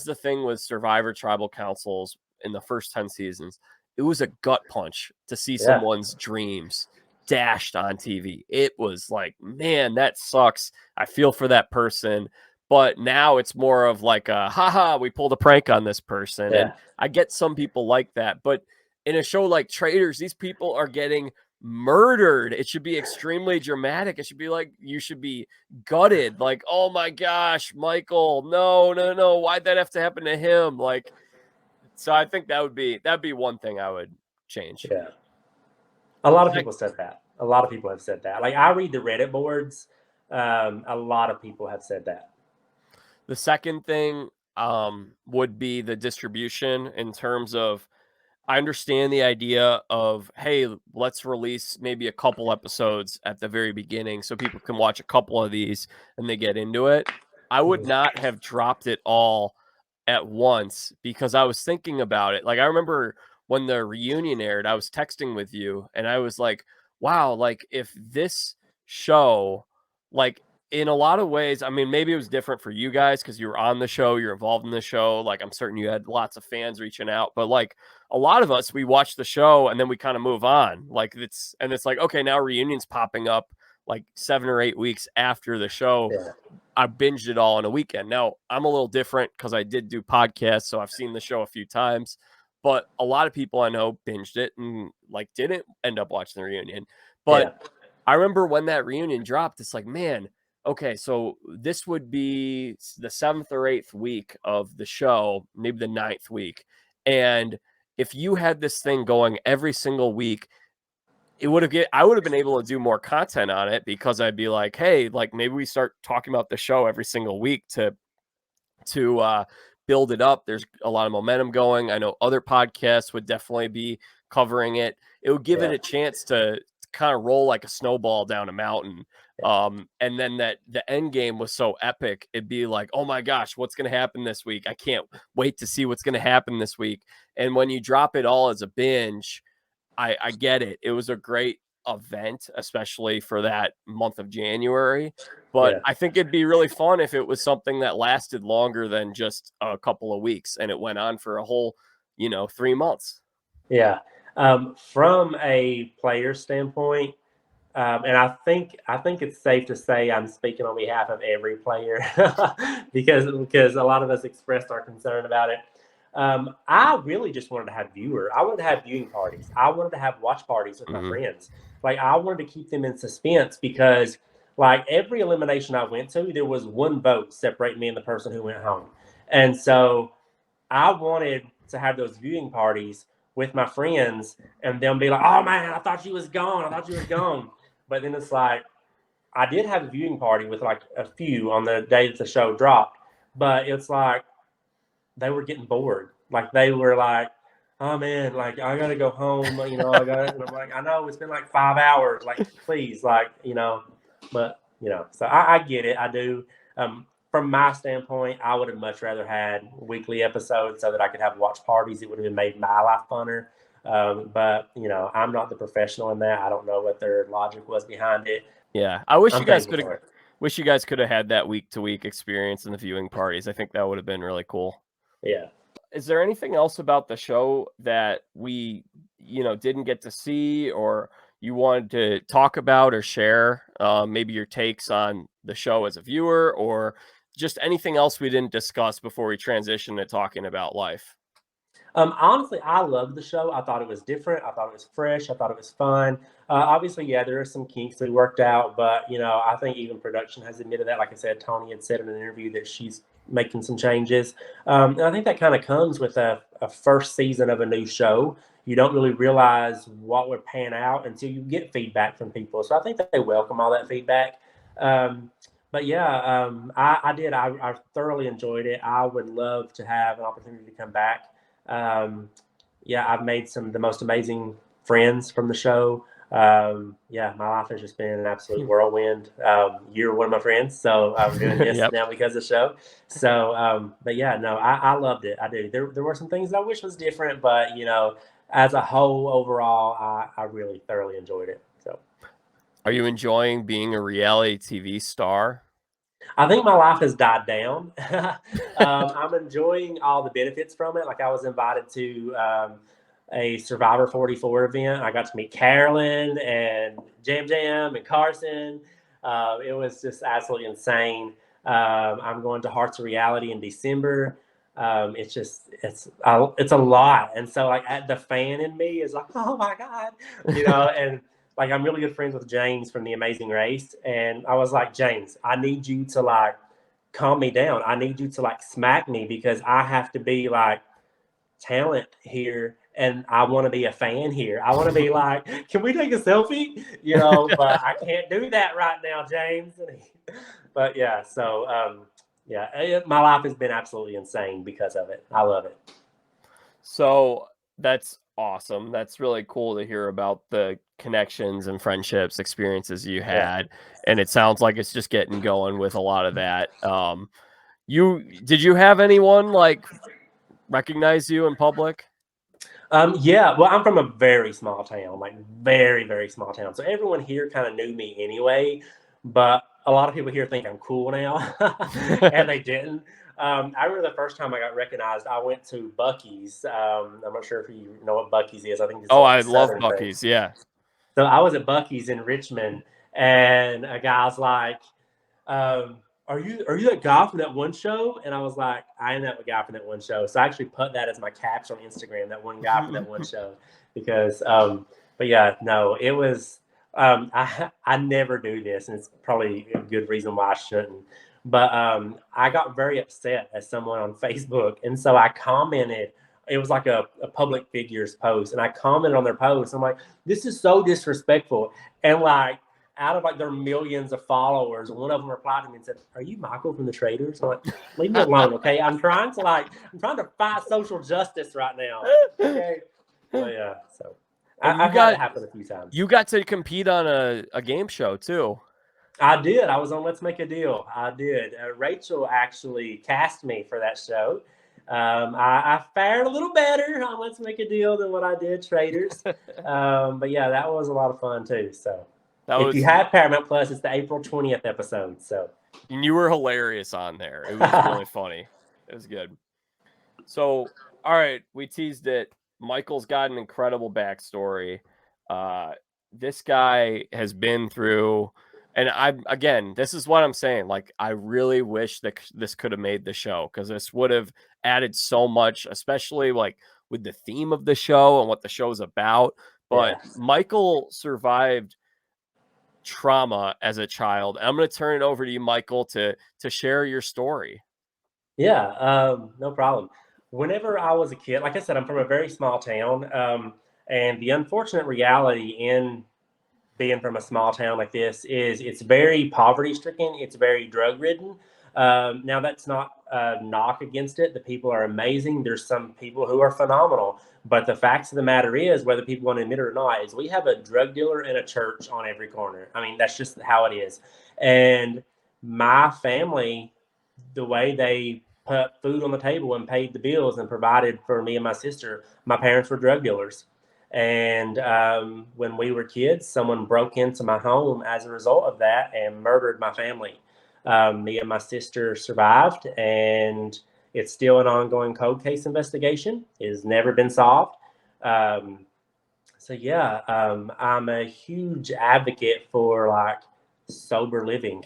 the thing with Survivor tribal councils in the first 10 seasons? It was a gut punch to see Yeah. someone's dreams dashed on TV. It was like, man, that sucks. I feel for that person. But now it's more of like a haha, we pulled a prank on this person. And Yeah. I get some people like that. But in a show like Traitors, these people are getting murdered. It should be extremely dramatic. It should be like you should be gutted. Like, oh my gosh, Michael, no, no, no. Why'd that have to happen to him? Like, so I think that'd be one thing I would change. Yeah. A lot of people said that. A lot of people have said that. Like, I read the Reddit boards. A lot of people have said that. The second thing would be the distribution in terms of I understand the idea of, hey, let's release maybe a couple episodes at the very beginning so people can watch a couple of these and they get into it. I would Mhm. not have dropped it all at once because I was thinking about it. Like I remember when the reunion aired, I was texting with you and I was like, wow, like if this show, like in a lot of ways, I mean, maybe it was different for you guys because you were on the show, you're involved in the show. Like I'm certain you had lots of fans reaching out, but like a lot of us, we watch the show and then we kind of move on. Like it's like, okay, now reunions popping up like 7 or 8 weeks after the show. Yeah. I binged it all in a weekend. Now I'm a little different because I did do podcasts, so I've seen the show a few times. But a lot of people I know binged it and like didn't end up watching the reunion. But Yeah. I remember when that reunion dropped, it's like, man, okay, so this would be the 7th or 8th week of the show, maybe the 9th week. And if you had this thing going every single week, I would have been able to do more content on it because I'd be like, hey, like maybe we start talking about the show every single week to build it up. There's a lot of momentum going. I know other podcasts would definitely be covering it. It would give it Yeah. a chance to kind of roll like a snowball down a mountain. Yeah. And then that the end game was so epic. It'd be like, oh my gosh, what's going to happen this week? I can't wait to see what's going to happen this week. And when you drop it all as a binge, I get it. It was a great event, especially for that month of January. But Yeah. I think it'd be really fun if it was something that lasted longer than just a couple of weeks and it went on for a whole, 3 months. Yeah. From a player standpoint, and I think it's safe to say I'm speaking on behalf of every player because a lot of us expressed our concern about it. I really just wanted to have I wanted to have viewing parties. I wanted to have watch parties with my friends. Like I wanted to keep them in suspense because like every elimination I went to, there was one vote separating me and the person who went home. And so I wanted to have those viewing parties with my friends and them be like, oh man, I thought you was gone. I thought you was gone. But then it's like, I did have a viewing party with like a few on the day that the show dropped, but it's like they were getting bored. Like they were like, oh man, like I gotta go home, you know, I got, and I'm like, I know it's been like 5 hours, like please, like, you know, but you know, so I get it, I do. From my standpoint, I would have much rather had weekly episodes so that I could have watch parties. It would have made my life funner. But you know, I'm not the professional in that. I don't know what their logic was behind it. Yeah, I wish I'm you guys thankful could have for it. wish you guys could have had that week to week experience in the viewing parties. I think that would have been really cool. Yeah. Is there anything else about the show that we, didn't get to see or you wanted to talk about or share? Maybe your takes on the show as a viewer or just anything else we didn't discuss before we transition to talking about life. Honestly, I loved the show. I thought it was different. I thought it was fresh. I thought it was fun. Obviously, yeah, there are some kinks we worked out, but you know, I think even production has admitted that. Like I said, Tony had said in an interview that she's making some changes, and I think that kind of comes with a first season of a new show. You don't really realize what would pan out until you get feedback from people. So I think that they welcome all that feedback. Um, but yeah, I did. I thoroughly enjoyed it. I would love to have an opportunity to come back. Um, yeah, I've made some of the most amazing friends from the show. Yeah, my life has just been an absolute whirlwind. You're one of my friends, so I'm doing this Yep. now because of the show. So, but yeah, no, I loved it. I do. There were some things that I wish was different, but you know, as a whole, overall, I really thoroughly enjoyed it. So. Are you enjoying being a reality TV star? I think my life has died down. I'm enjoying all the benefits from it. Like I was invited to a Survivor 44 event. I got to meet Carolyn and Jam Jam and Carson. It was just absolutely insane. I'm going to Hearts of Reality in December. It's a lot, and so like the fan in me is like, oh my god, you know, and like I'm really good friends with James from The Amazing Race, and I was like, James, I need you to like calm me down. I need you to like smack me because I have to be like talent here and I want to be a fan here. I want to be like, can we take a selfie? You know, but I can't do that right now, James. But yeah, so yeah, my life has been absolutely insane because of it. I love it. So that's awesome. That's really cool to hear about the connections and friendships, experiences you Yeah. had. And it sounds like it's just getting going with a lot of that. Did you have anyone like recognize you in public? Yeah, well, I'm from a very small town, like very, very small town. So everyone here kind of knew me anyway, but a lot of people here think I'm cool now, and they didn't. I remember the first time I got recognized, I went to Bucky's. I'm not sure if you know what Bucky's is. I think it's Oh, like I a love Southern thing. Bucky's. Yeah. So I was at Bucky's in Richmond, and a guy's like, "Are you that guy from that one show?" And I was like, "I am that guy from that one show." So I actually put that as my caption on Instagram. That one guy from that one show, because. But yeah, no, it was. I never do this, and it's probably a good reason why I shouldn't. But I got very upset at someone on Facebook, and so I commented. It was like a public figures post, and I commented on their post. I'm like, this is so disrespectful, and like out of like their millions of followers, one of them replied to me and said, "Are you Michael from the Traitors?" I'm like, "Leave me alone, okay? I'm trying to fight social justice right now, okay?" But yeah, so And I've had it happen a few times. you got to compete on a game show too. I did. I was on Let's Make a Deal. I did. Rachel actually cast me for that show. I fared a little better on Let's Make a Deal than what I did Traitors. But yeah, that was a lot of fun too. So That if you was have Paramount Plus, it's the April 20th episode. So and you were hilarious on there. It was really funny. It was good. So, all right, we teased it. Michael's got an incredible backstory. Uh, this guy has been through, and again, this is what I'm saying. Like, I really wish that this could have made the show because this would have added so much, especially like with the theme of the show and what the show's about. But yeah. Michael survived trauma as a child. I'm going to turn it over to you, Michael, to share your story. Yeah, no problem. Whenever I was a kid, like I said, I'm from a very small town. And the unfortunate reality in being from a small town like this is it's very poverty stricken, it's very drug ridden. Now, that's not a knock against it. The people are amazing. There's some people who are phenomenal. But the facts of the matter is, whether people want to admit it or not, is we have a drug dealer in a church on every corner. I mean, that's just how it is. And my family, the way they put food on the table and paid the bills and provided for me and my sister, my parents were drug dealers. And when we were kids, someone broke into my home as a result of that and murdered my family. Me and my sister survived, and it's still an ongoing cold case investigation. It has never been solved. Um, I'm a huge advocate for like sober living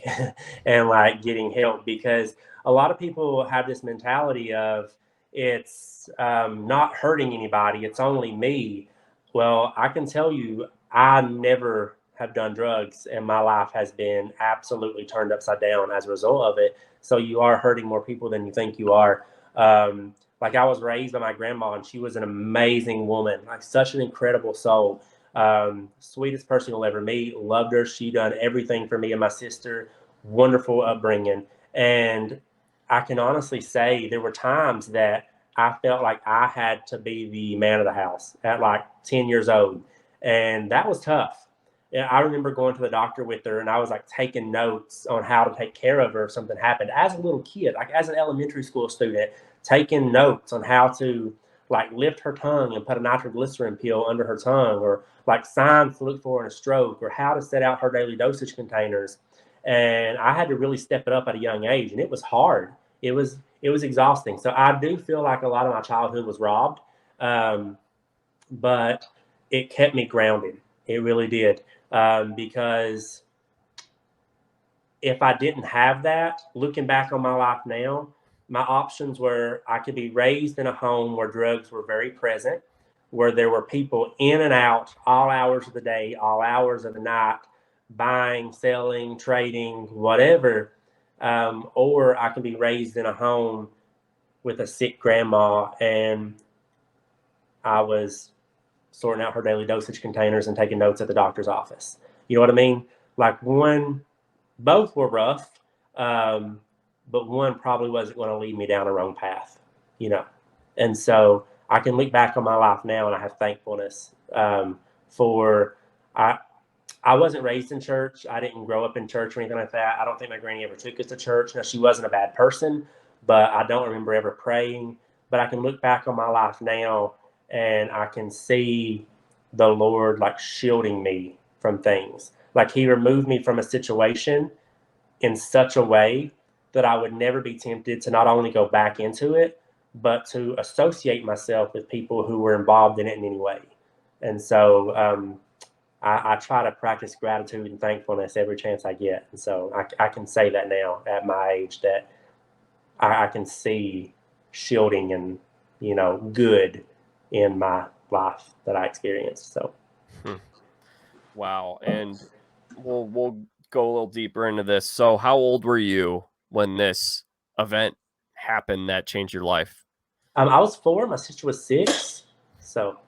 and like getting help, because a lot of people have this mentality of it's not hurting anybody, it's only me. Well, I can tell you, I never have done drugs, and my life has been absolutely turned upside down as a result of it. So you are hurting more people than you think you are. Like, I was raised by my grandma, and she was an amazing woman, like such an incredible soul. Sweetest person you'll ever meet. Loved her. She done everything for me and my sister. Wonderful upbringing. And I can honestly say there were times that I felt like I had to be the man of the house at like 10 years old. And that was tough. Yeah, I remember going to the doctor with her, and I was like taking notes on how to take care of her if something happened as a little kid, like as an elementary school student, taking notes on how to like lift her tongue and put a nitroglycerin pill under her tongue, or like signs to look for in a stroke, or how to set out her daily dosage containers. And I had to really step it up at a young age, and it was hard. It was exhausting. So I do feel like a lot of my childhood was robbed, um, but it kept me grounded. It really did, because if I didn't have that, looking back on my life now, my options were I could be raised in a home where drugs were very present, where there were people in and out all hours of the day, all hours of the night, buying, selling, trading, whatever. Or I can be raised in a home with a sick grandma, and I was sorting out her daily dosage containers and taking notes at the doctor's office. You know what I mean? Like, both were rough, um, but one probably wasn't going to lead me down a wrong path, you know. And so I can look back on my life now, and I have thankfulness, for I. I wasn't raised in church. I didn't grow up in church or anything like that. I don't think my granny ever took us to church. Now, she wasn't a bad person, but I don't remember ever praying. But I can look back on my life now, and I can see the Lord like shielding me from things. Like, He removed me from a situation in such a way that I would never be tempted to not only go back into it, but to associate myself with people who were involved in it in any way. And so I try to practice gratitude and thankfulness every chance I get. And so I can say that now at my age, that I can see shielding and, good in my life that I experienced. So. Hmm. Wow. And we'll go a little deeper into this. So how old were you when this event happened that changed your life? I was 4, my sister was 6. So.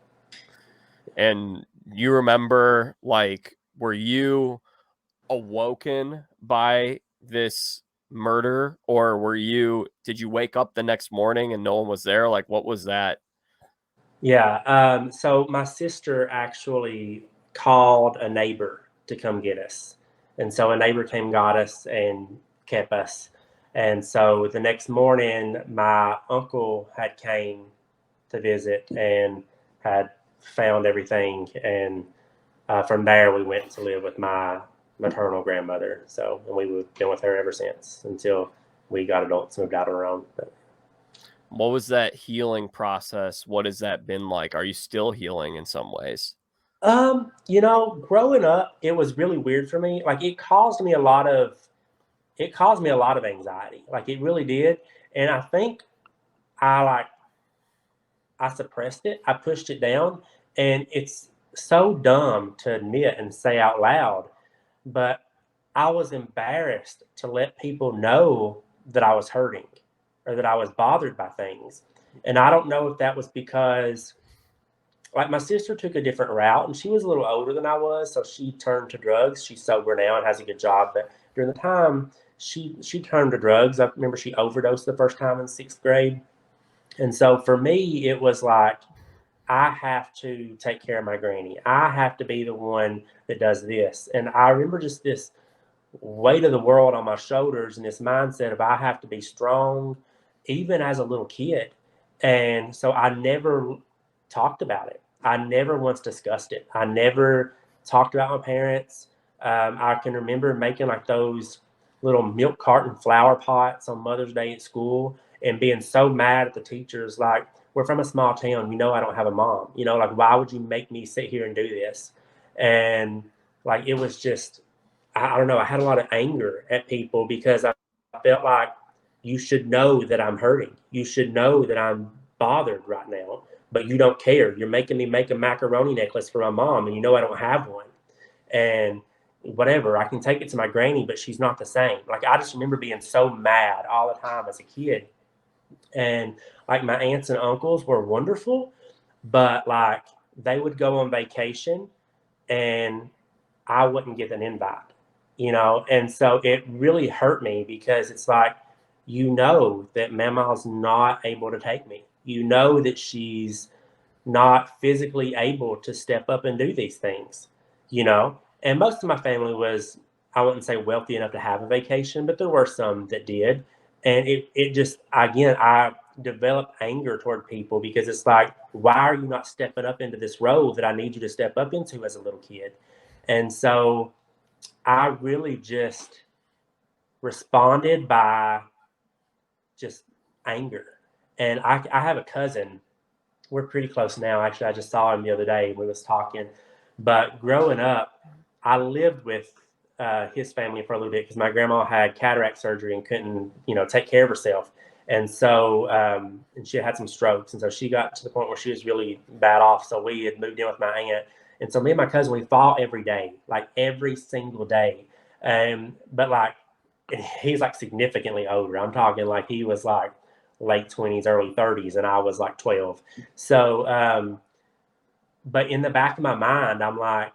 And you remember, like, were you awoken by this murder, or did you wake up the next morning and no one was there? Like, what was that? Yeah. So my sister actually called a neighbor to come get us. And so a neighbor came, got us, and kept us. And so the next morning, my uncle had came to visit and had found everything. And from there, we went to live with my maternal grandmother. So, and we've been with her ever since until we got adults and moved out on our own. But, What was that healing process? What has that been like? Are you still healing in some ways? growing up, it was really weird for me. Like, it caused me a lot of anxiety. Like, it really did. And I think I like I suppressed it. I pushed it down, and it's so dumb to admit and say out loud, but I was embarrassed to let people know that I was hurting or that I was bothered by things. And I don't know if that was because, like, my sister took a different route, and she was a little older than I was, so she turned to drugs. She's sober now and has a good job. But during the time, she turned to drugs. I remember she overdosed the first time in 6th grade. And so for me, it was like, I have to take care of my granny. I have to be the one that does this. And I remember just this weight of the world on my shoulders and this mindset of I have to be strong, even as a little kid. And so I never talked about it. I never once discussed it. I never talked about my parents. I can remember making like those little milk carton flower pots on Mother's Day at school and being so mad at the teachers. Like, we're from a small town. I don't have a mom. Like, why would you make me sit here and do this? And like, it was just, I don't know. I had a lot of anger at people because I felt like you should know that I'm hurting. You should know that I'm bothered right now, but you don't care. You're making me make a macaroni necklace for my mom, and I don't have one. And whatever, I can take it to my granny, but she's not the same. Like, I just remember being so mad all the time as a kid. And like, my aunts and uncles were wonderful, but like, they would go on vacation and I wouldn't get an invite. And so it really hurt me because it's like, that Mama's not able to take me. That she's not physically able to step up and do these things. And most of my family was, I wouldn't say wealthy enough to have a vacation, but there were some that did. And it just, again, I developed anger toward people because it's like, why are you not stepping up into this role that I need you to step up into as a little kid? And so I really just responded by just anger. And I have a cousin. We're pretty close now. Actually, I just saw him the other day. We was talking. But growing up, I lived with his family for a little bit because my grandma had cataract surgery and couldn't, take care of herself. And so, and she had some strokes. And so she got to the point where she was really bad off. So we had moved in with my aunt. And so me and my cousin, we fought every day, like every single day. But like, he's like significantly older. I'm talking like he was like late 20s, early 30s, and I was like 12. So, but in the back of my mind, I'm like,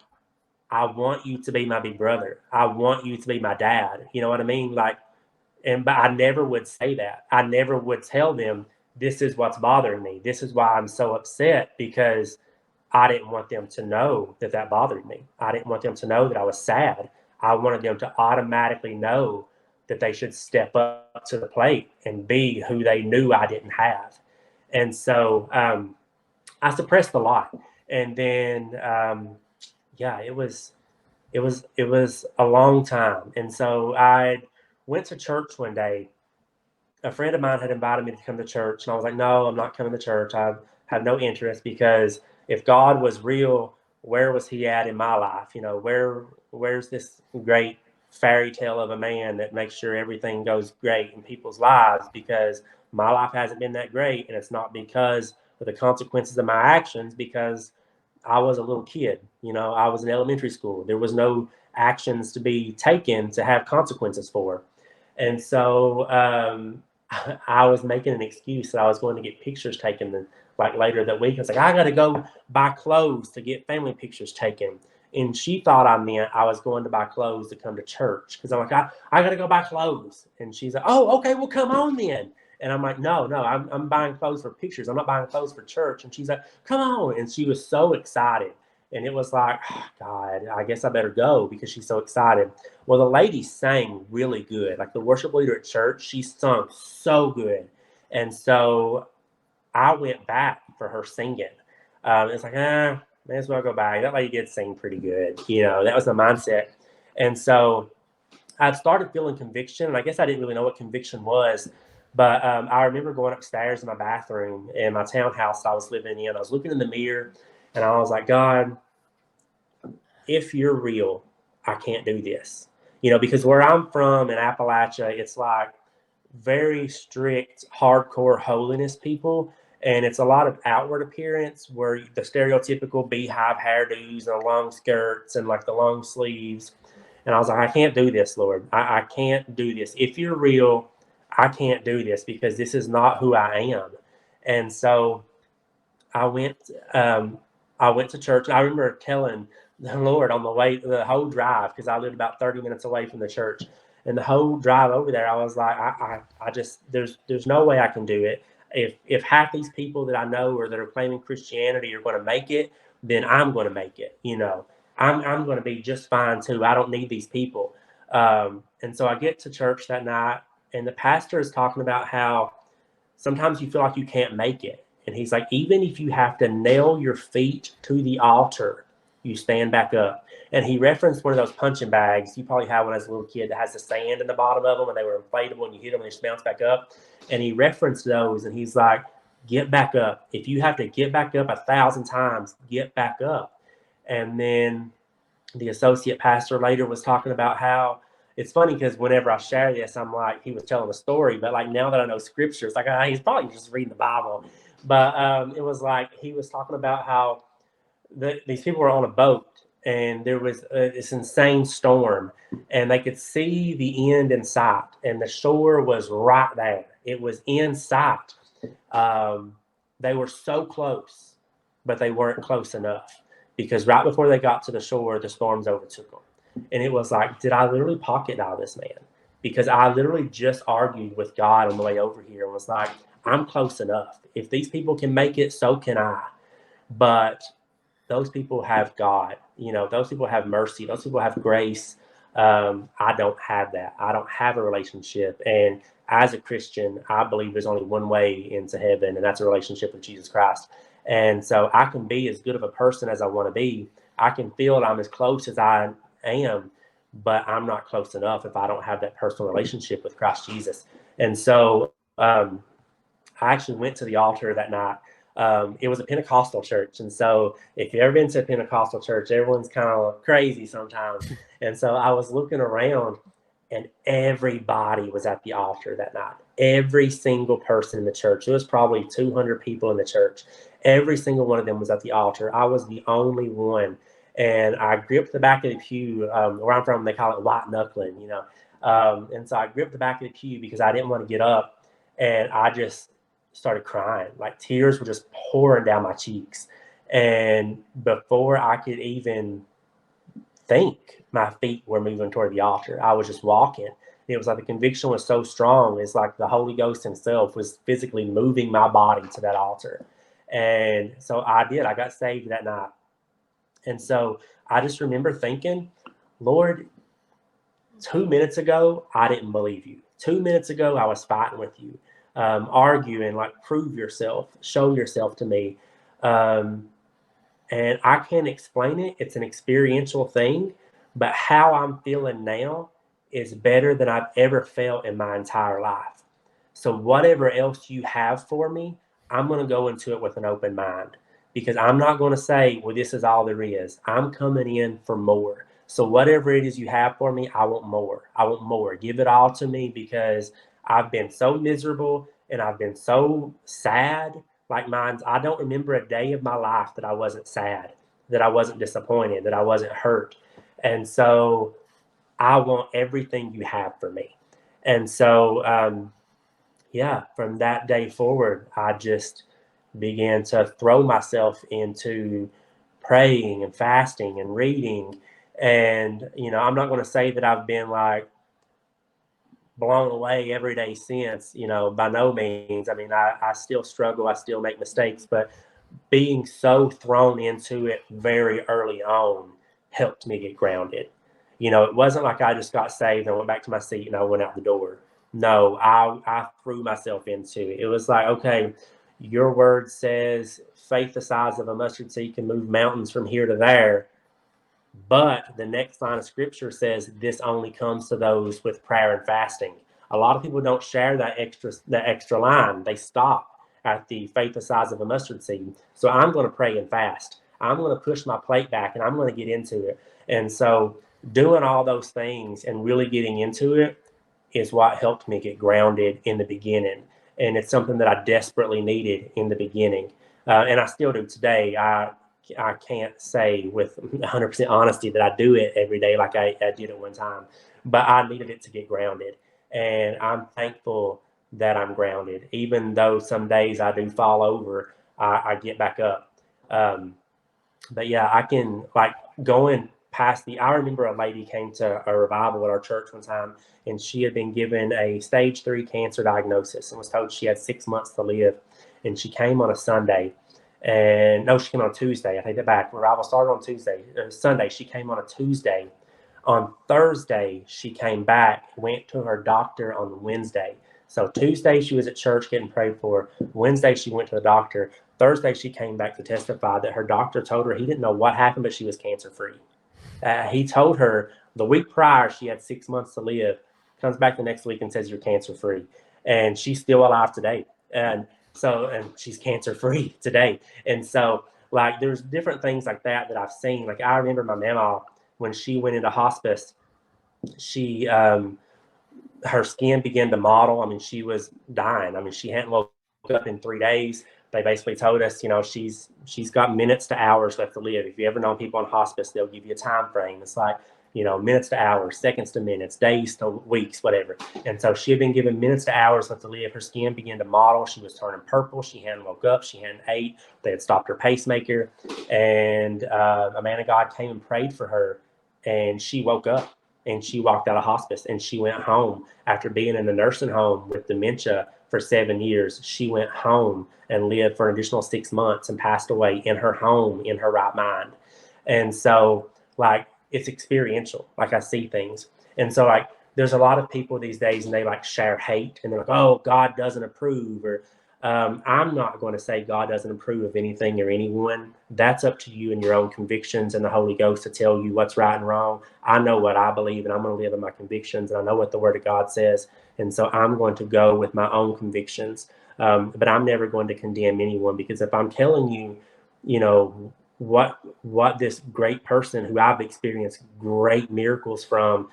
I want you to be my big brother. I want you to be my dad. You know what I mean? Like, but I never would say that. I never would tell them, this is what's bothering me. This is why I'm so upset, because I didn't want them to know that that bothered me. I didn't want them to know that I was sad. I wanted them to automatically know that they should step up to the plate and be who they knew I didn't have. And so I suppressed a lot. And then, yeah, it was a long time. And so I went to church one day. A friend of mine had invited me to come to church, and I was like, no, I'm not coming to church. I have no interest, because if God was real, where was he at in my life? Where's this great fairy tale of a man that makes sure everything goes great in people's lives? Because my life hasn't been that great, and it's not because of the consequences of my actions, because I was a little kid. I was in elementary school. There was no actions to be taken to have consequences for. And so I was making an excuse that I was going to get pictures taken like later that week. I was like, I got to go buy clothes to get family pictures taken. And she thought I meant I was going to buy clothes to come to church, because I'm like, I got to go buy clothes. And she's like, oh, okay, well, come on then. And I'm like, no, I'm buying clothes for pictures. I'm not buying clothes for church. And she's like, come on. And she was so excited. And it was like, oh, God, I guess I better go, because she's so excited. Well, the lady sang really good. Like, the worship leader at church, she sung so good. And so I went back for her singing. It's like, may as well go back. That lady did sing pretty good. That was the mindset. And so I started feeling conviction. And I guess I didn't really know what conviction was. But I remember going upstairs in my bathroom in my townhouse I was living in. I was looking in the mirror, and I was like, God, if you're real, I can't do this. Because where I'm from in Appalachia, it's like very strict, hardcore holiness people. And it's a lot of outward appearance, where the stereotypical beehive hairdos and long skirts and like the long sleeves. And I was like, I can't do this, Lord. I can't do this. If you're real, I can't do this, because this is not who I am. And so I went, I went to church. I remember telling the Lord on the way, the whole drive, because I lived about 30 minutes away from the church. And the whole drive over there, I was like, I just, there's no way I can do it. If half these people that I know or that are claiming Christianity are going to make it, then I'm going to make it. I'm going to be just fine too. I don't need these people. And so I get to church that night, and the pastor is talking about how sometimes you feel like you can't make it. And he's like, even if you have to nail your feet to the altar, you stand back up. And he referenced one of those punching bags. You probably had one as a little kid that has the sand in the bottom of them, and they were inflatable, and you hit them and they just bounce back up. And he referenced those, and he's like, get back up. If you have to get back up 1,000 times, get back up. And then the associate pastor later was talking about how it's funny because whenever I share this, I'm like, he was telling a story, but like now that I know scripture, it's like he's probably just reading the Bible. But it was like he was talking about how these people were on a boat, and there was this insane storm, and they could see the end in sight, and the shore was right there. It was in sight. They were so close, but they weren't close enough, because right before they got to the shore, the storms overtook them. And it was like, did I literally pocket dial this man? Because I literally just argued with God on the way over here and was like, I'm close enough. If these people can make it, so can I. But those people have God. Those people have mercy. Those people have grace. I don't have that. I don't have a relationship. And as a Christian, I believe there's only one way into heaven, and that's a relationship with Jesus Christ. And so I can be as good of a person as I want to be. I can feel I'm as close as I am, but I'm not close enough if I don't have that personal relationship with Christ Jesus. And so I actually went to the altar that night. It was a Pentecostal church. And so if you've ever been to a Pentecostal church, everyone's kind of crazy sometimes. And so I was looking around, and everybody was at the altar that night. Every single person in the church. There was probably 200 people in the church. Every single one of them was at the altar. I was the only one. And I gripped the back of the pew. Where I'm from, they call it white knuckling, and so I gripped the back of the pew because I didn't want to get up. And I just started crying. Like tears were just pouring down my cheeks. And before I could even think, my feet were moving toward the altar. I was just walking. It was like the conviction was so strong. It's like the Holy Ghost himself was physically moving my body to that altar. And so I did. I got saved that night. And so I just remember thinking, Lord, 2 minutes ago, I didn't believe you. 2 minutes ago, I was fighting with you, arguing, like, prove yourself, show yourself to me. And I can't explain it. It's an experiential thing. But how I'm feeling now is better than I've ever felt in my entire life. So whatever else you have for me, I'm going to go into it with an open mind, because I'm not going to say, well, this is all there is. I'm coming in for more. So whatever it is you have for me, I want more. I want more. Give it all to me, because I've been so miserable and I've been so sad. Like I don't remember a day of my life that I wasn't sad, that I wasn't disappointed, that I wasn't hurt. And so I want everything you have for me. And so, from that day forward, I just began to throw myself into praying and fasting and reading. And, I'm not going to say that I've been like blown away every day since, by no means. I mean, I still struggle. I still make mistakes, but being so thrown into it very early on helped me get grounded. It wasn't like I just got saved and went back to my seat and I went out the door. No, I threw myself into it. It was like, okay, your word says faith the size of a mustard seed can move mountains from here to there. But the next line of scripture says this only comes to those with prayer and fasting. A lot of people don't share that extra line. They stop at the faith the size of a mustard seed. So I'm going to pray and fast. I'm going to push my plate back and I'm going to get into it. And so doing all those things and really getting into it is what helped me get grounded in the beginning. And it's something that I desperately needed in the beginning. And I still do today. I can't say with 100% honesty that I do it every day like I did at one time, but I needed it to get grounded. And I'm thankful that I'm grounded. Even though some days I do fall over, I get back up. But yeah, I can, like, going I remember a lady came to a revival at our church one time, and she had been given a stage 3 cancer diagnosis and was told she had 6 months to live. And she came on a Sunday, and no, she came on a Tuesday. I take that back. Revival started on Tuesday. Sunday, she came on a Tuesday. On Thursday, she came back, went to her doctor on Wednesday. So Tuesday, she was at church getting prayed for. Wednesday, she went to the doctor. Thursday, she came back to testify that her doctor told her he didn't know what happened, but she was cancer-free. He told her the week prior she had 6 months to live. Comes back the next week and says you're cancer free, and she's still alive today. And she's cancer free today. And so like there's different things like that I've seen. Like I remember my mama when she went into hospice, she her skin began to model. I mean, she was dying. I mean, she hadn't woke up in 3 days. They basically told us, she's got minutes to hours left to live. If you ever know people in hospice, they'll give you a time frame. It's like, minutes to hours, seconds to minutes, days to weeks, whatever. And so she had been given minutes to hours left to live. Her skin began to model. She was turning purple. She hadn't woke up. She hadn't ate. They had stopped her pacemaker. And a man of God came and prayed for her, and she woke up. And she walked out of hospice, and she went home after being in the nursing home with dementia for 7 years. She went home and lived for an additional 6 months and passed away in her home, in her right mind. And so, like, it's experiential. Like, I see things. And so, like, there's a lot of people these days, and they, like, share hate. And they're like, oh, God doesn't approve. Or I'm not going to say God doesn't approve of anything or anyone. That's up to you and your own convictions and the Holy Ghost to tell you what's right and wrong. I know what I believe, and I'm going to live in my convictions, and I know what the Word of God says. And so I'm going to go with my own convictions. But I'm never going to condemn anyone, because if I'm telling you, what this great person who I've experienced great miracles from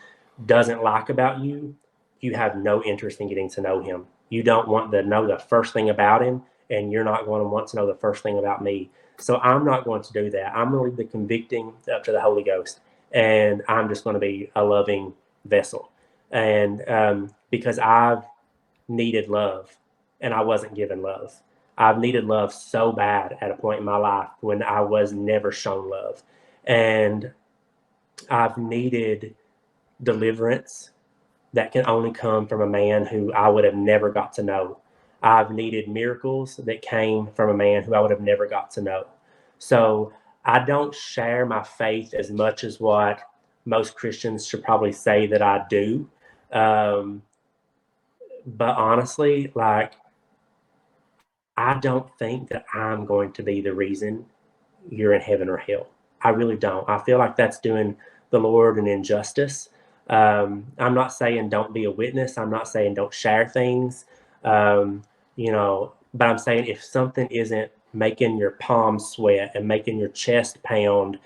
doesn't like about you, you have no interest in getting to know him. You don't want to know the first thing about him, and you're not going to want to know the first thing about me. So I'm not going to do that. I'm going to leave the convicting up to the Holy Ghost, and I'm just going to be a loving vessel. And because I've needed love, and I wasn't given love. I've needed love so bad at a point in my life when I was never shown love. And I've needed deliverance that can only come from a man who I would have never got to know. I've needed miracles that came from a man who I would have never got to know. So I don't share my faith as much as what most Christians should probably say that I do. But honestly, like, I don't think that I'm going to be the reason you're in heaven or hell. I really don't. I feel like that's doing the Lord an injustice. I'm not saying don't be a witness. I'm not saying don't share things. But I'm saying if something isn't making your palms sweat and making your chest pound,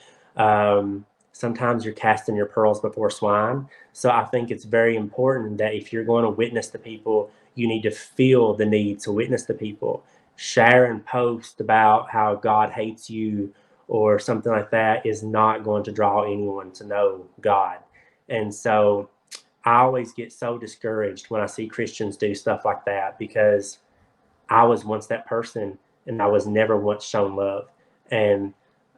sometimes you're casting your pearls before swine. So I think it's very important that if you're going to witness to people, you need to feel the need to witness to people. Share and post about how God hates you or something like that is not going to draw anyone to know God. And so I always get so discouraged when I see Christians do stuff like that, because I was once that person, and I was never once shown love. And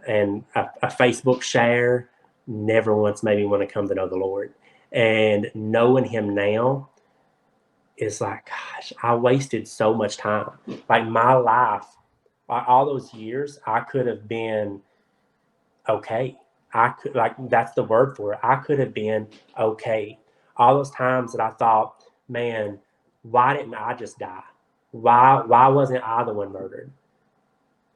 a Facebook share never once made me want to come to know the Lord. And knowing him now is like, gosh, I wasted so much time. Like my life, all those years, I could have been okay. I could, like, that's the word for it. I could have been okay. All those times that I thought, man, why didn't I just die? Why wasn't I the one murdered?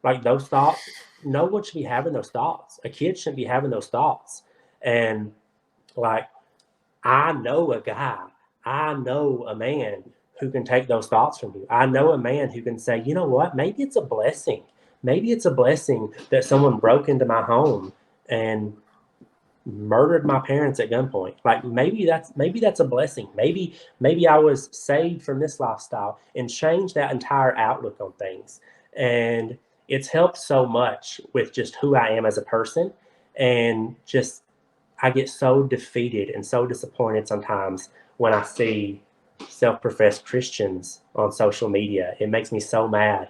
Like those thoughts, no one should be having those thoughts. A kid shouldn't be having those thoughts. And like, I know a guy, I know a man who can take those thoughts from you. I know a man who can say, you know what, maybe it's a blessing. Maybe it's a blessing that someone broke into my home and murdered my parents at gunpoint. Like maybe that's a blessing. Maybe I was saved from this lifestyle and changed that entire outlook on things. And it's helped so much with just who I am as a person. And just I get so defeated and so disappointed sometimes when I see self-professed Christians on social media. It makes me so mad.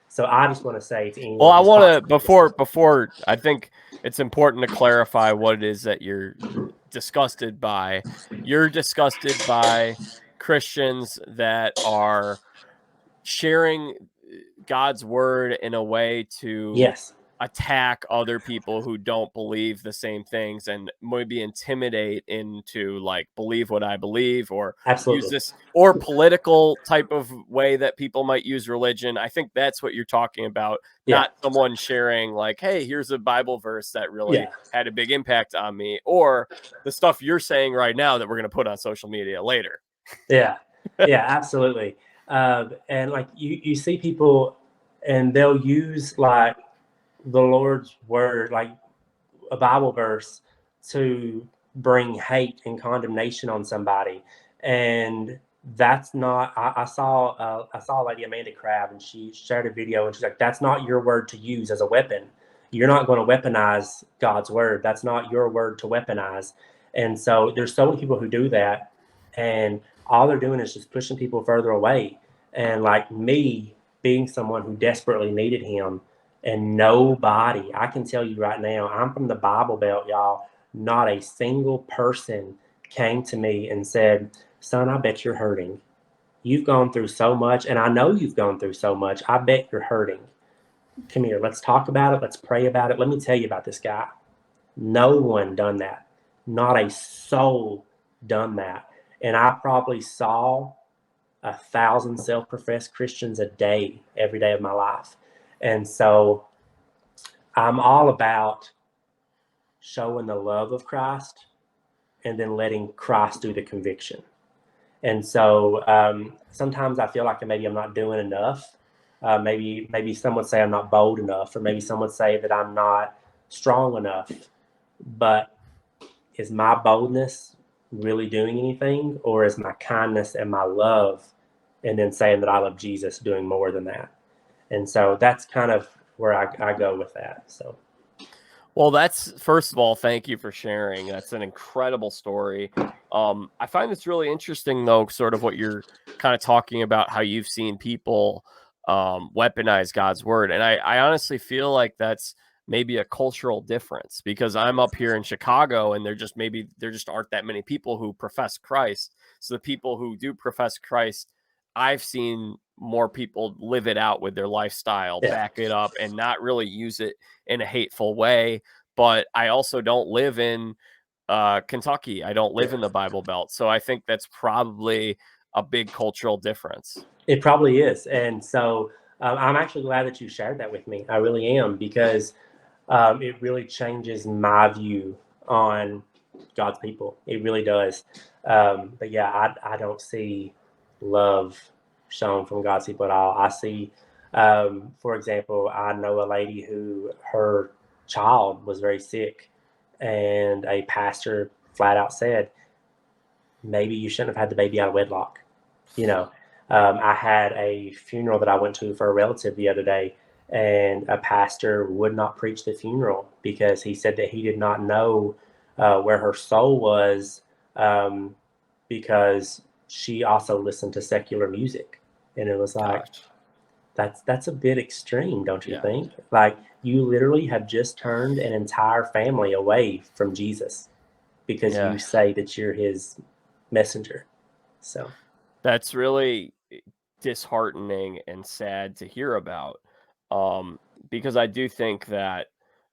So I just want to say to anyone, well, I want to before I think it's important to clarify what it is that you're disgusted by. You're disgusted by Christians that are sharing God's word in a way to Yes, attack other people who don't believe the same things and maybe intimidate into like believe what I believe or use absolutely. this or political type of way that people might use religion. I think that's what you're talking about, Yeah, not someone sharing like, hey, here's a Bible verse that really yeah, had a big impact on me, or the stuff you're saying right now that we're going to put on social media later. yeah, yeah, absolutely. And like you see people, and they'll use like the Lord's word, like a Bible verse, to bring hate and condemnation on somebody, and that's not. I saw Lady Amanda Crabb, and she shared a video, and she's like, "That's not your word to use as a weapon. You're not going to weaponize God's word. That's not your word to weaponize." And so there's so many people who do that, and all they're doing is just pushing people further away. And like me, being someone who desperately needed Him, and nobody, I can tell you right now, I'm from the Bible Belt, y'all. Not a single person came to me and said, "Son, I bet you're hurting. You've gone through so much, and I know you've gone through so much. I bet you're hurting. Come here, let's talk about it. Let's pray about it. Let me tell you about this guy." No one done that. Not a soul done that. And I probably saw 1,000 self-professed Christians a day, every day of my life. And so I'm all about showing the love of Christ and then letting Christ do the conviction. And so sometimes I feel like maybe I'm not doing enough. Maybe some would say I'm not bold enough, or maybe some would say that I'm not strong enough. But is my boldness really doing anything, or is my kindness and my love, and then saying that I love Jesus, doing more than that? And so that's kind of where I go with that. So Well, that's first of all, thank you for sharing. That's an incredible story. I find this really interesting, though, sort of what you're kind of talking about, how you've seen people weaponize God's word. And I honestly feel like that's maybe a cultural difference because I'm up here in Chicago and there just aren't that many people who profess Christ. So the people who do profess Christ, I've seen more people live it out with their lifestyle, yeah, back it up, and not really use it in a hateful way. But I also don't live in Kentucky. I don't live yeah. in the Bible Belt. So I think that's probably a big cultural difference. It probably is. And so I'm actually glad that you shared that with me. I really am, because it really changes my view on God's people. It really does. But yeah, I don't see love shown from God's people at all. I see, for example, I know a lady who her child was very sick, and a pastor flat out said, maybe you shouldn't have had the baby out of wedlock. You know, I had a funeral that I went to for a relative the other day, and a pastor would not preach the funeral because he said that he did not know where her soul was, um, because she also listened to secular music, and it was like, Gosh. that's a bit extreme, don't you Yeah. think? Like, you literally have just turned an entire family away from Jesus because Yeah. you say that you're his messenger. So That's really disheartening and sad to hear about. Um, because I do think that,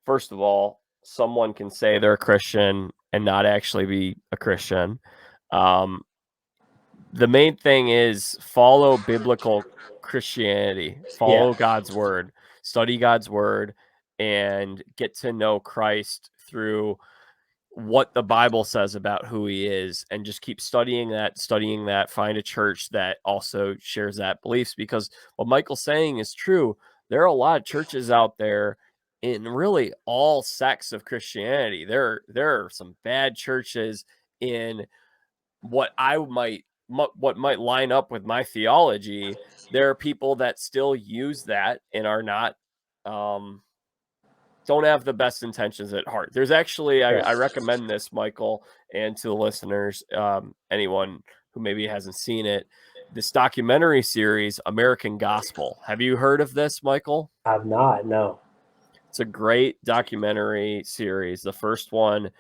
first of all, someone can say they're a Christian and not actually be a Christian. Um, the main thing is follow biblical Christianity, yeah, follow God's word, study God's word, and get to know Christ through what the Bible says about who he is, and just keep studying that, find a church that also shares that beliefs, because what Michael's saying is true. There are a lot of churches out there in really all sects of Christianity. There are some bad churches in what what might line up with my theology. There are people that still use that and are not um don't have the best intentions at heart. There's actually, I right. recommend this, Michael, and to the listeners, anyone who maybe hasn't seen it, this documentary series, American Gospel. Have you heard of this, Michael? I've not, no. It's a great documentary series. The first one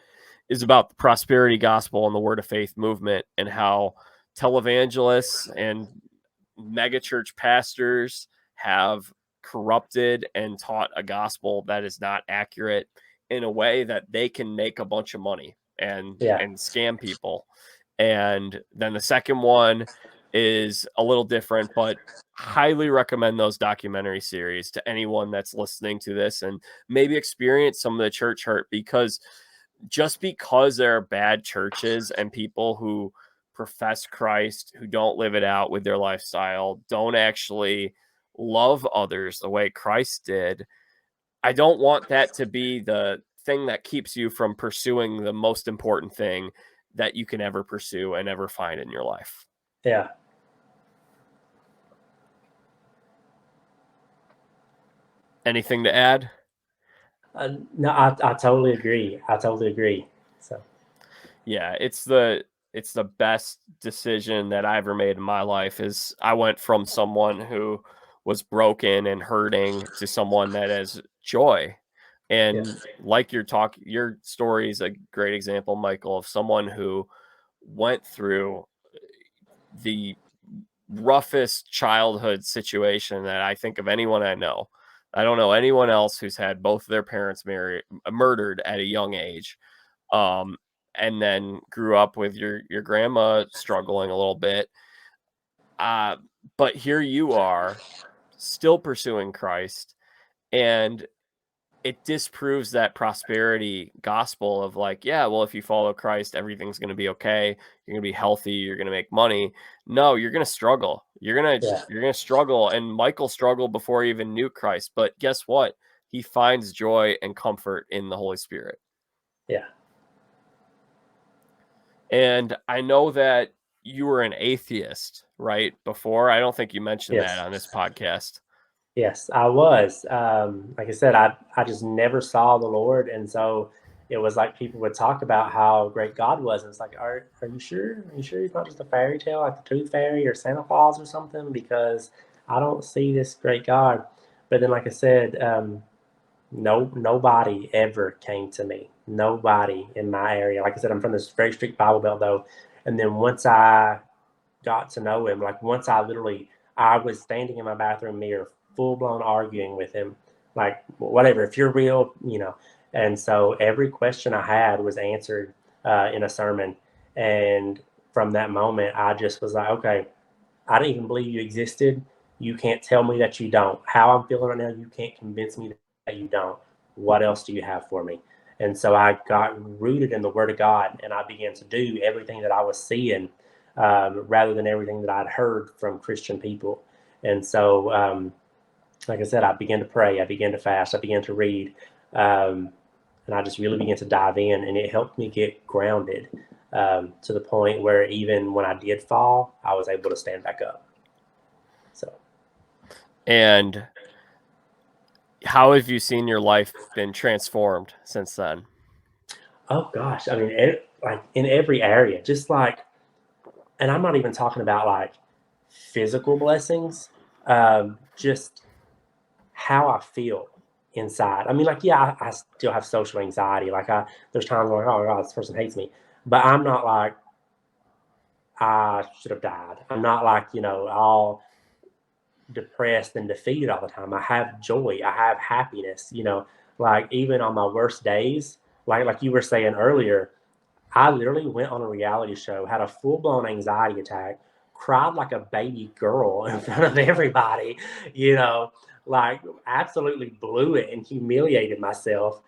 is about the prosperity gospel and the word of faith movement, and how televangelists and megachurch pastors have corrupted and taught a gospel that is not accurate in a way that they can make a bunch of money Yeah. and scam people. And then the second one is a little different, but highly recommend those documentary series to anyone that's listening to this and maybe experience some of the church hurt, because just because there are bad churches and people who profess Christ, who don't live it out with their lifestyle, don't actually love others the way Christ did, I don't want that to be the thing that keeps you from pursuing the most important thing that you can ever pursue and ever find in your life. Yeah. Anything to add? No, I totally agree. I totally agree. So Yeah, it's the best decision that I ever made in my life. Is I went from someone who was broken and hurting to someone that has joy. And yes, like your story is a great example, Michael, of someone who went through the roughest childhood situation that I think of anyone I know. I don't know anyone else who's had both of their parents murdered at a young age, um, and then grew up with your grandma struggling a little bit. Uh, but here you are, still pursuing Christ, and it disproves that prosperity gospel of like, yeah, well, if you follow Christ, everything's going to be okay. You're going to be healthy. You're going to make money. No, you're going to struggle. yeah, You're going to struggle. And Michael struggled before he even knew Christ. But guess what? He finds joy and comfort in the Holy Spirit. yeah, And I know that you were an atheist, right? Before, I don't think you mentioned that yes. on this podcast. Yes, I was. Like I said, I just never saw the Lord, and so it was like people would talk about how great God was, and it's like, are you sure? Are you sure He's not just a fairy tale like the Tooth Fairy or Santa Claus or something? Because I don't see this great God. But then, like I said, nobody ever came to me. Nobody in my area. Like I said, I'm from this very strict Bible Belt though, and then once I got to know him. Like once I was standing in my bathroom mirror, full blown arguing with him, like whatever, if you're real, you know. And so every question I had was answered in a sermon. And from that moment, I just was like, okay, I didn't even believe you existed. You can't tell me that you don't. How I'm feeling right now, you can't convince me that you don't. What else do you have for me? And so I got rooted in the Word of God, and I began to do everything that I was seeing, rather than everything that I'd heard from Christian people. And so, like I said, I began to pray, I began to fast, I began to read, um, and I just really began to dive in, and it helped me get grounded, to the point where even when I did fall, I was able to stand back up. So, And how have you seen your life been transformed since then? oh gosh, I mean, like in every area, just like, and I'm not even talking about like physical blessings, just how I feel inside. I mean, like, yeah, I still have social anxiety. Like, there's times where, oh God, this person hates me, but I'm not like I should have died. I'm not like, all depressed and defeated all the time. I have joy. I have happiness. Like even on my worst days, like you were saying earlier, I literally went on a reality show, had a full blown anxiety attack, cried like a baby girl in front of everybody, you know, like absolutely blew it and humiliated myself.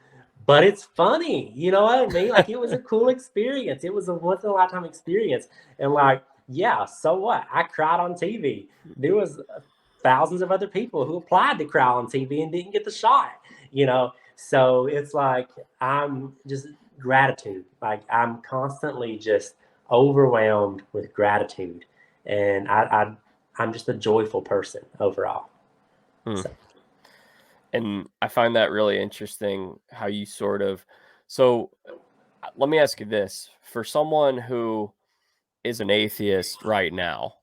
But it's funny, you know what I mean? Like it was a cool experience. It was a once in a lifetime experience. And like, yeah, so what? I cried on TV. There was thousands of other people who applied to cry on TV and didn't get the shot, you know? So it's like, I'm just gratitude. Like I'm constantly just overwhelmed with gratitude, and I'm just a joyful person overall. Hmm. So And I find that really interesting how you sort of. So let me ask you this: for someone who is an atheist right now,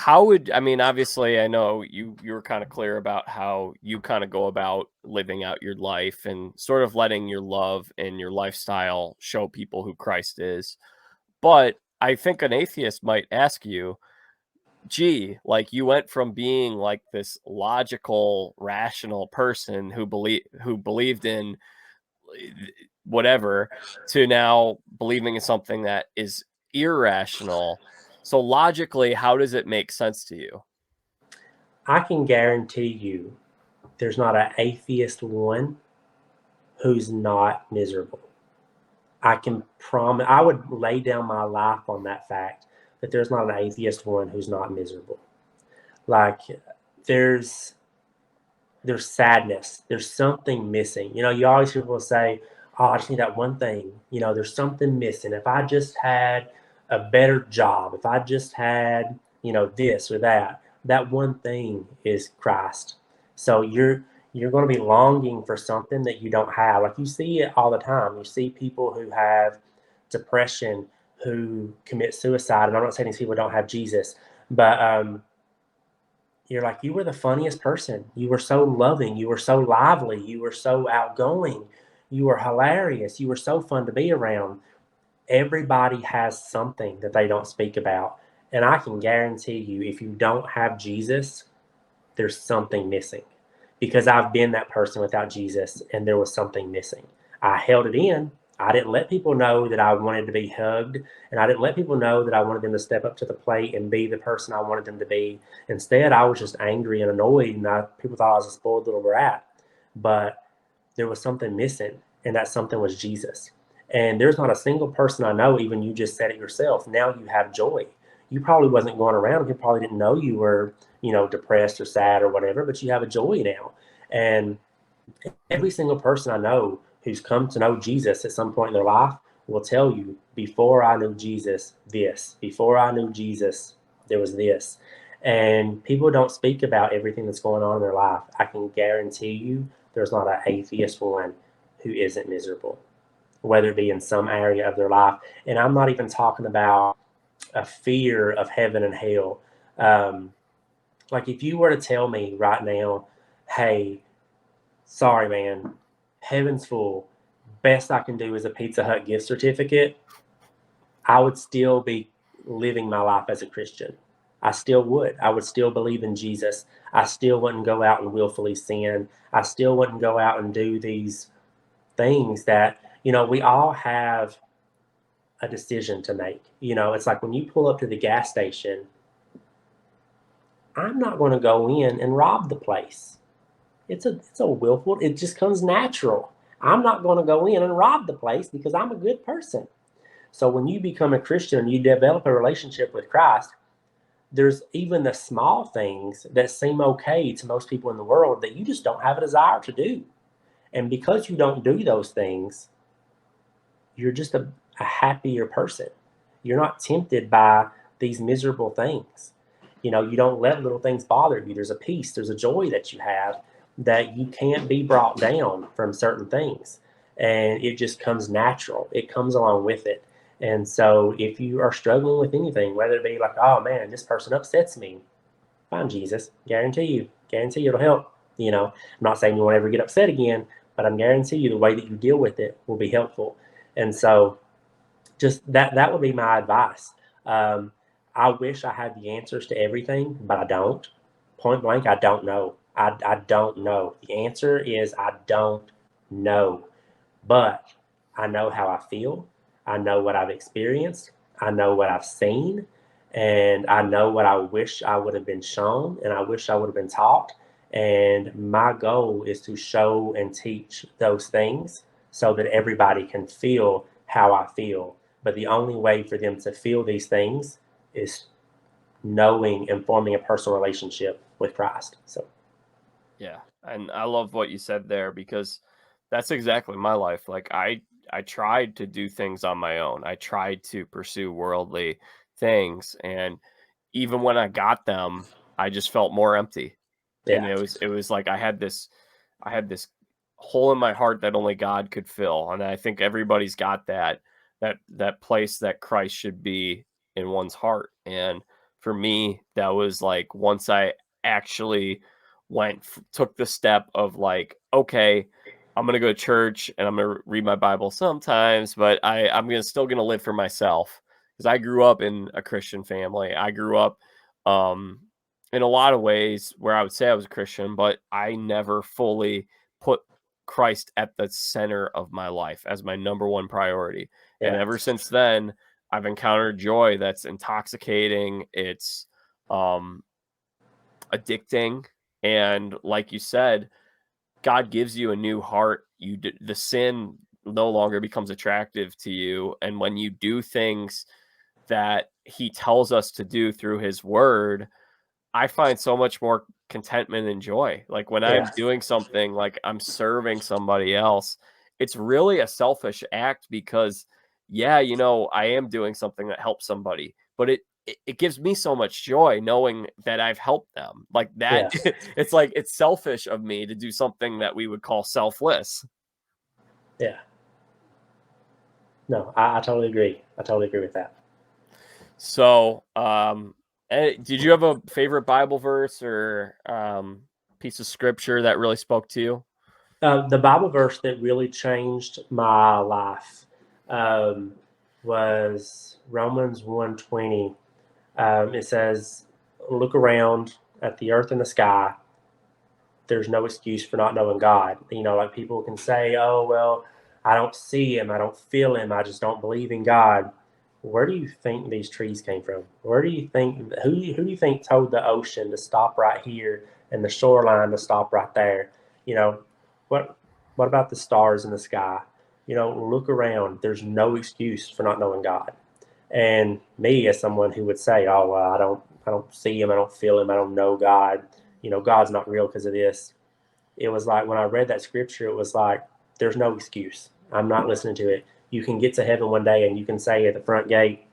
how would, I mean, obviously I know you were kind of clear about how you kind of go about living out your life and sort of letting your love and your lifestyle show people who Christ is. But I think an atheist might ask you, gee, like you went from being like this logical, rational person who believed in whatever to now believing in something that is irrational. So logically, how does it make sense to you? I can guarantee you there's not an atheist one who's not miserable. I can promise, I would lay down my life on that fact that there's not an atheist one who's not miserable. Like there's there's sadness. There's something missing. You always hear people say, "Oh, I just need that one thing." There's something missing. If I just had a better job, if I just had, this or that, that one thing is Christ. So you're going to be longing for something that you don't have. Like you see it all the time. You see people who have depression, who commit suicide, and I'm not saying these people don't have Jesus, but you're like, you were the funniest person. You were so loving. You were so lively. You were so outgoing. You were hilarious. You were so fun to be around. Everybody has something that they don't speak about. And I can guarantee you, if you don't have Jesus, there's something missing. Because I've been that person without Jesus and there was something missing. I held it in. I didn't let people know that I wanted to be hugged, and I didn't let people know that I wanted them to step up to the plate and be the person I wanted them to be. Instead, I was just angry and annoyed, and people thought I was a spoiled little brat. But there was something missing, and that something was Jesus. And there's not a single person I know, even you just said it yourself. Now you have joy. You probably wasn't going around. People probably didn't know you were, depressed or sad or whatever, but you have a joy now. And every single person I know who's come to know Jesus at some point in their life will tell you, before I knew Jesus, this. Before I knew Jesus, there was this. And people don't speak about everything that's going on in their life. I can guarantee you there's not an atheist one who isn't miserable, whether it be in some area of their life. And I'm not even talking about a fear of heaven and hell. Um, like if you were to tell me right now, hey, sorry, man, heaven's full. Best I can do is a Pizza Hut gift certificate. I would still be living my life as a Christian. I still would. I would still believe in Jesus. I still wouldn't go out and willfully sin. I still wouldn't go out and do these things that, we all have a decision to make. It's like when you pull up to the gas station, I'm not going to go in and rob the place. It's a willful, it just comes natural. I'm not going to go in and rob the place because I'm a good person. So when you become a Christian and you develop a relationship with Christ, there's even the small things that seem okay to most people in the world that you just don't have a desire to do. And because you don't do those things, you're just a happier person. You're not tempted by these miserable things. You don't let little things bother you. There's a peace, there's a joy that you have that you can't be brought down from certain things. And it just comes natural, it comes along with it. And so if you are struggling with anything, whether it be like, oh man, this person upsets me, find Jesus. Guarantee you it'll help. I'm not saying you won't ever get upset again, but I'm guarantee you the way that you deal with it will be helpful. And so just that would be my advice. I wish I had the answers to everything, but I don't. Point blank, I don't know. I don't know. The answer is I don't know. But I know how I feel. I know what I've experienced. I know what I've seen. And I know what I wish I would have been shown and I wish I would have been taught. And my goal is to show and teach those things so that everybody can feel how I feel. But the only way for them to feel these things is knowing and forming a personal relationship with Christ. So, Yeah, and I love what you said there because that's exactly my life. Like I tried to do things on my own. I tried to pursue worldly things, and even when I got them, I just felt more empty. And yeah, it was like I had this hole in my heart that only God could fill. And I think everybody's got that place that Christ should be in one's heart. And for me, that was like once I actually took the step of like, okay, I'm gonna go to church and I'm gonna read my Bible sometimes, but I'm gonna still gonna live for myself because I grew up in a Christian family. I grew up um, in a lot of ways where I would say I was a Christian, but I never fully put Christ at the center of my life as my number one priority. And Yeah. ever since then, I've encountered joy that's intoxicating. It's um, addicting, and like you said, God gives you a new heart. The sin no longer becomes attractive to you, and when you do things that He tells us to do through His Word, I find so much more contentment and joy. Like when I'm Yeah. doing something, like I'm serving somebody else, it's really a selfish act because, yeah, I am doing something that helps somebody, but it gives me so much joy knowing that I've helped them. Like that, Yes. it's like it's selfish of me to do something that we would call selfless. Yeah. No, I totally agree. I totally agree with that. So, did you have a favorite Bible verse or piece of scripture that really spoke to you? The Bible verse that really changed my life um, was Romans 1:20. It says, "Look around at the earth and the sky. There's no excuse for not knowing God." Like people can say, "Oh, well, I don't see Him. I don't feel Him. I just don't believe in God." Where do you think these trees came from? Where do you think who do you think told the ocean to stop right here and the shoreline to stop right there? You know, what what about the stars in the sky? Look around. There's no excuse for not knowing God. And me, as someone who would say, "Oh, well, I don't see Him. I don't feel Him. I don't know God. God's not real because of this." It was like when I read that scripture, it was like, there's no excuse. I'm not listening to it. You can get to heaven one day and you can say at the front gate,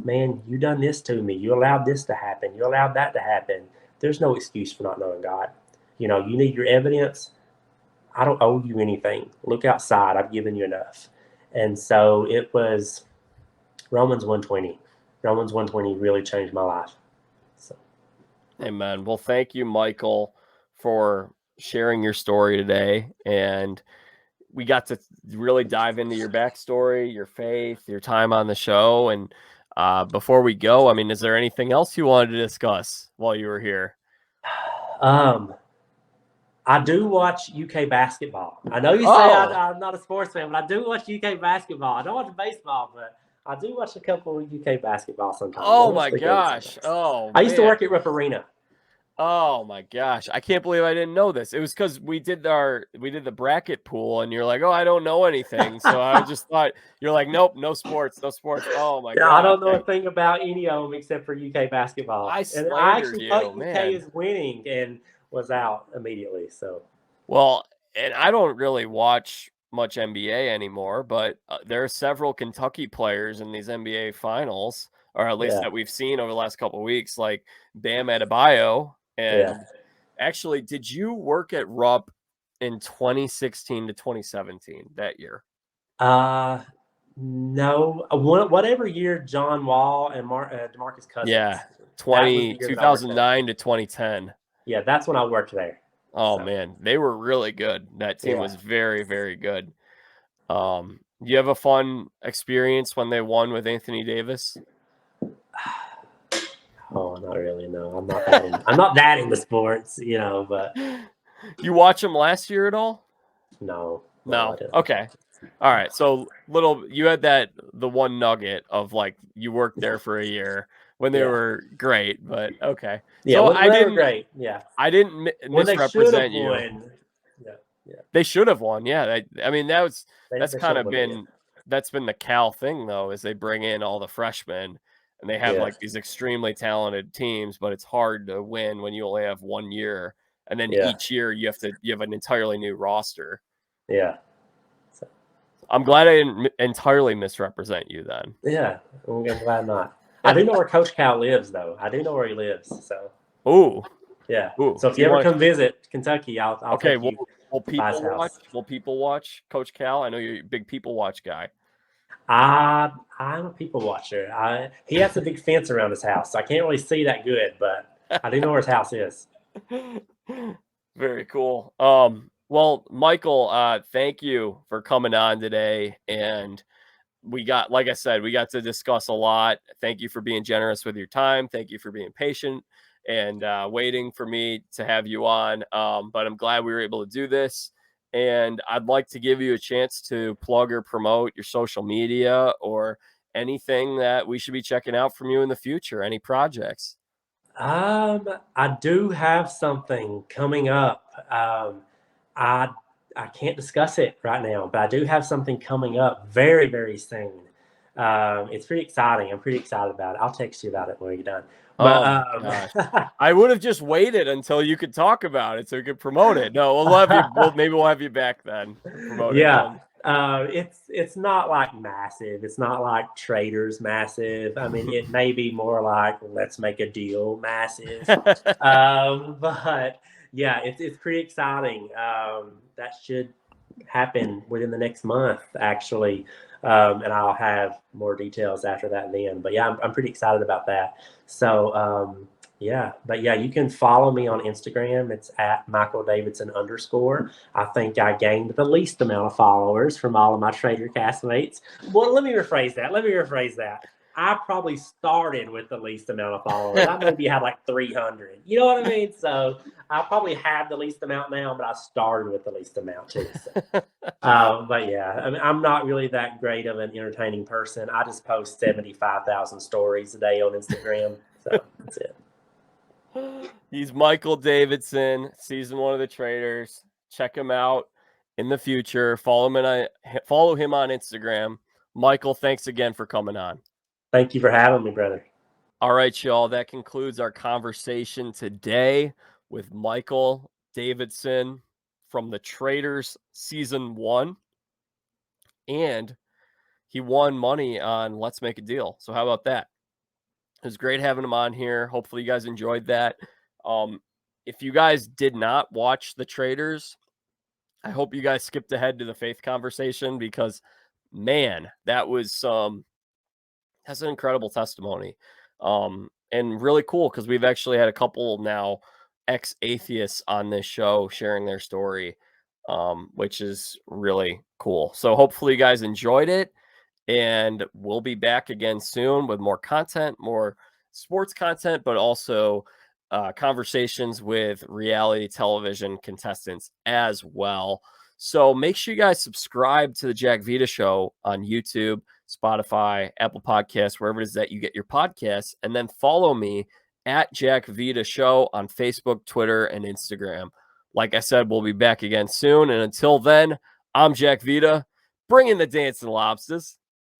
"Man, you done this to me. You allowed this to happen. You allowed that to happen." There's no excuse for not knowing God. You need your evidence. I don't owe you anything. Look outside. I've given you enough. And so it was Romans 1:20. Romans 1:20 really changed my life. So Amen. Well, thank you, Michael, for sharing your story today. And we got to really dive into your backstory, your faith, your time on the show. And before we go, I mean, is there anything else you wanted to discuss while you were here? um, I do watch UK basketball. I know you say Oh, I'm not a sports fan, but I do watch UK basketball. I don't watch baseball, but I do watch a couple of UK basketball sometimes. I oh watch my the games gosh. sometimes. Oh, I used to man. work at Rupp Arena. Oh my gosh. I can't believe I didn't know this. It was because we did the bracket pool and you're like, oh, I don't know anything. So I just thought you're like, nope, no sports, no sports. Oh my Yeah, I gosh. don't know a thing about any of them except for UK basketball. I And I slandered actually thought you, UK man. is winning and was out immediately. So Well, and I don't really watch much NBA anymore, but there are several Kentucky players in these NBA finals, or at least yeah, that we've seen over the last couple of weeks, like Bam Adebayo. yeah. And actually, did you work at Rupp in 2016 to 2017 that year? Uh, no, whatever year John Wall and Demarcus Yeah, Cousins. That was the 20, year that I worked there. 2009 to 2010. Yeah, that's when I worked there. Oh So man, they were really good. That team yeah. was very, very good. You have a fun experience when they won with Anthony Davis? Oh, not really. No, I'm not that. I'm not that into sports, but You watch them last year at all? no, no, I No. didn't. Okay. All right. So you had the one nugget of like you worked there for a year when they Yeah, were great, but okay. yeah. So When they were great. Yeah, when they should have misrepresent you. won. Yeah, yeah. They should have won. Yeah. I mean, that's They should kind have of won it. Yeah, that's been the Cal thing though, is they bring in all the freshmen and they have yeah, like these extremely talented teams, but it's hard to win when you only have 1 year. And then yeah, each year you have an entirely new roster. yeah. So, I'm glad I didn't entirely misrepresent you then. yeah. I'm glad not. I do know where Coach Cal lives, though. I do know where he lives. So Ooh, yeah. ooh. So if you You ever want come visit Kentucky, I'll okay, take you will by his people watch? house. Will people watch Coach Cal? I know you're a big people watch guy. I'm a people watcher. He has a big fence around his house, so I can't really see that good, but I do know where his house is. Very cool. Well, Michael, thank you for coming on today. And like I said, we got to discuss a lot. Thank you for being generous with your time. Thank you for being patient and waiting for me to have you on. But I'm glad we were able to do this. And I'd like to give you a chance to plug or promote your social media or anything that we should be checking out from you in the future, any projects. I do have something coming up. I I can't discuss it right now, but I do have something coming up very, very soon. It's pretty exciting. I'm pretty excited about it. I'll text you about it when we're done. But Oh my gosh. I would have just waited until you could talk about it so we could promote it. No, we'll have you. Maybe we'll have you back then to promote it yeah, then. it's not like massive. It's not like Traitors massive. I mean, it may be more like let's make a deal massive. But yeah, it's pretty exciting. That should happen within the next month, actually. And I'll have more details after that then. But yeah, I'm pretty excited about that. So yeah, but yeah, you can follow me on Instagram. It's at Michael Davidson _. I think I gained the least amount of followers from all of my Trader castmates. Well, let me rephrase that. I probably started with the least amount of followers. I maybe had like 300. You know what I mean? So I probably have the least amount now, but I started with the least amount too. So. But yeah, I mean, I'm not really that great of an entertaining person. I just post 75,000 stories a day on Instagram. So that's it. He's Michael Davidson, season 1 of the Traitors. Check him out in the future. Follow him on Instagram. Michael, thanks again for coming on. Thank you for having me, brother. All right, y'all. That concludes our conversation today with Michael Davidson from the Traitors season 1. And he won money on Let's Make a Deal. So how about that? It was great having him on here. Hopefully you guys enjoyed that. If you guys did not watch the Traitors, I hope you guys skipped ahead to the faith conversation because man, that's an incredible testimony. And really cool because we've actually had a couple now ex-atheists on this show sharing their story, which is really cool. So hopefully you guys enjoyed it. And we'll be back again soon with more content, more sports content, but also conversations with reality television contestants as well. So make sure you guys subscribe to the Jack Vita Show on YouTube, Spotify, Apple Podcasts, wherever it is that you get your podcasts. And then follow me at Jack Vita Show on Facebook, Twitter, and Instagram. Like I said, we'll be back again soon. And until then, I'm Jack Vita, bringing the dancing lobsters.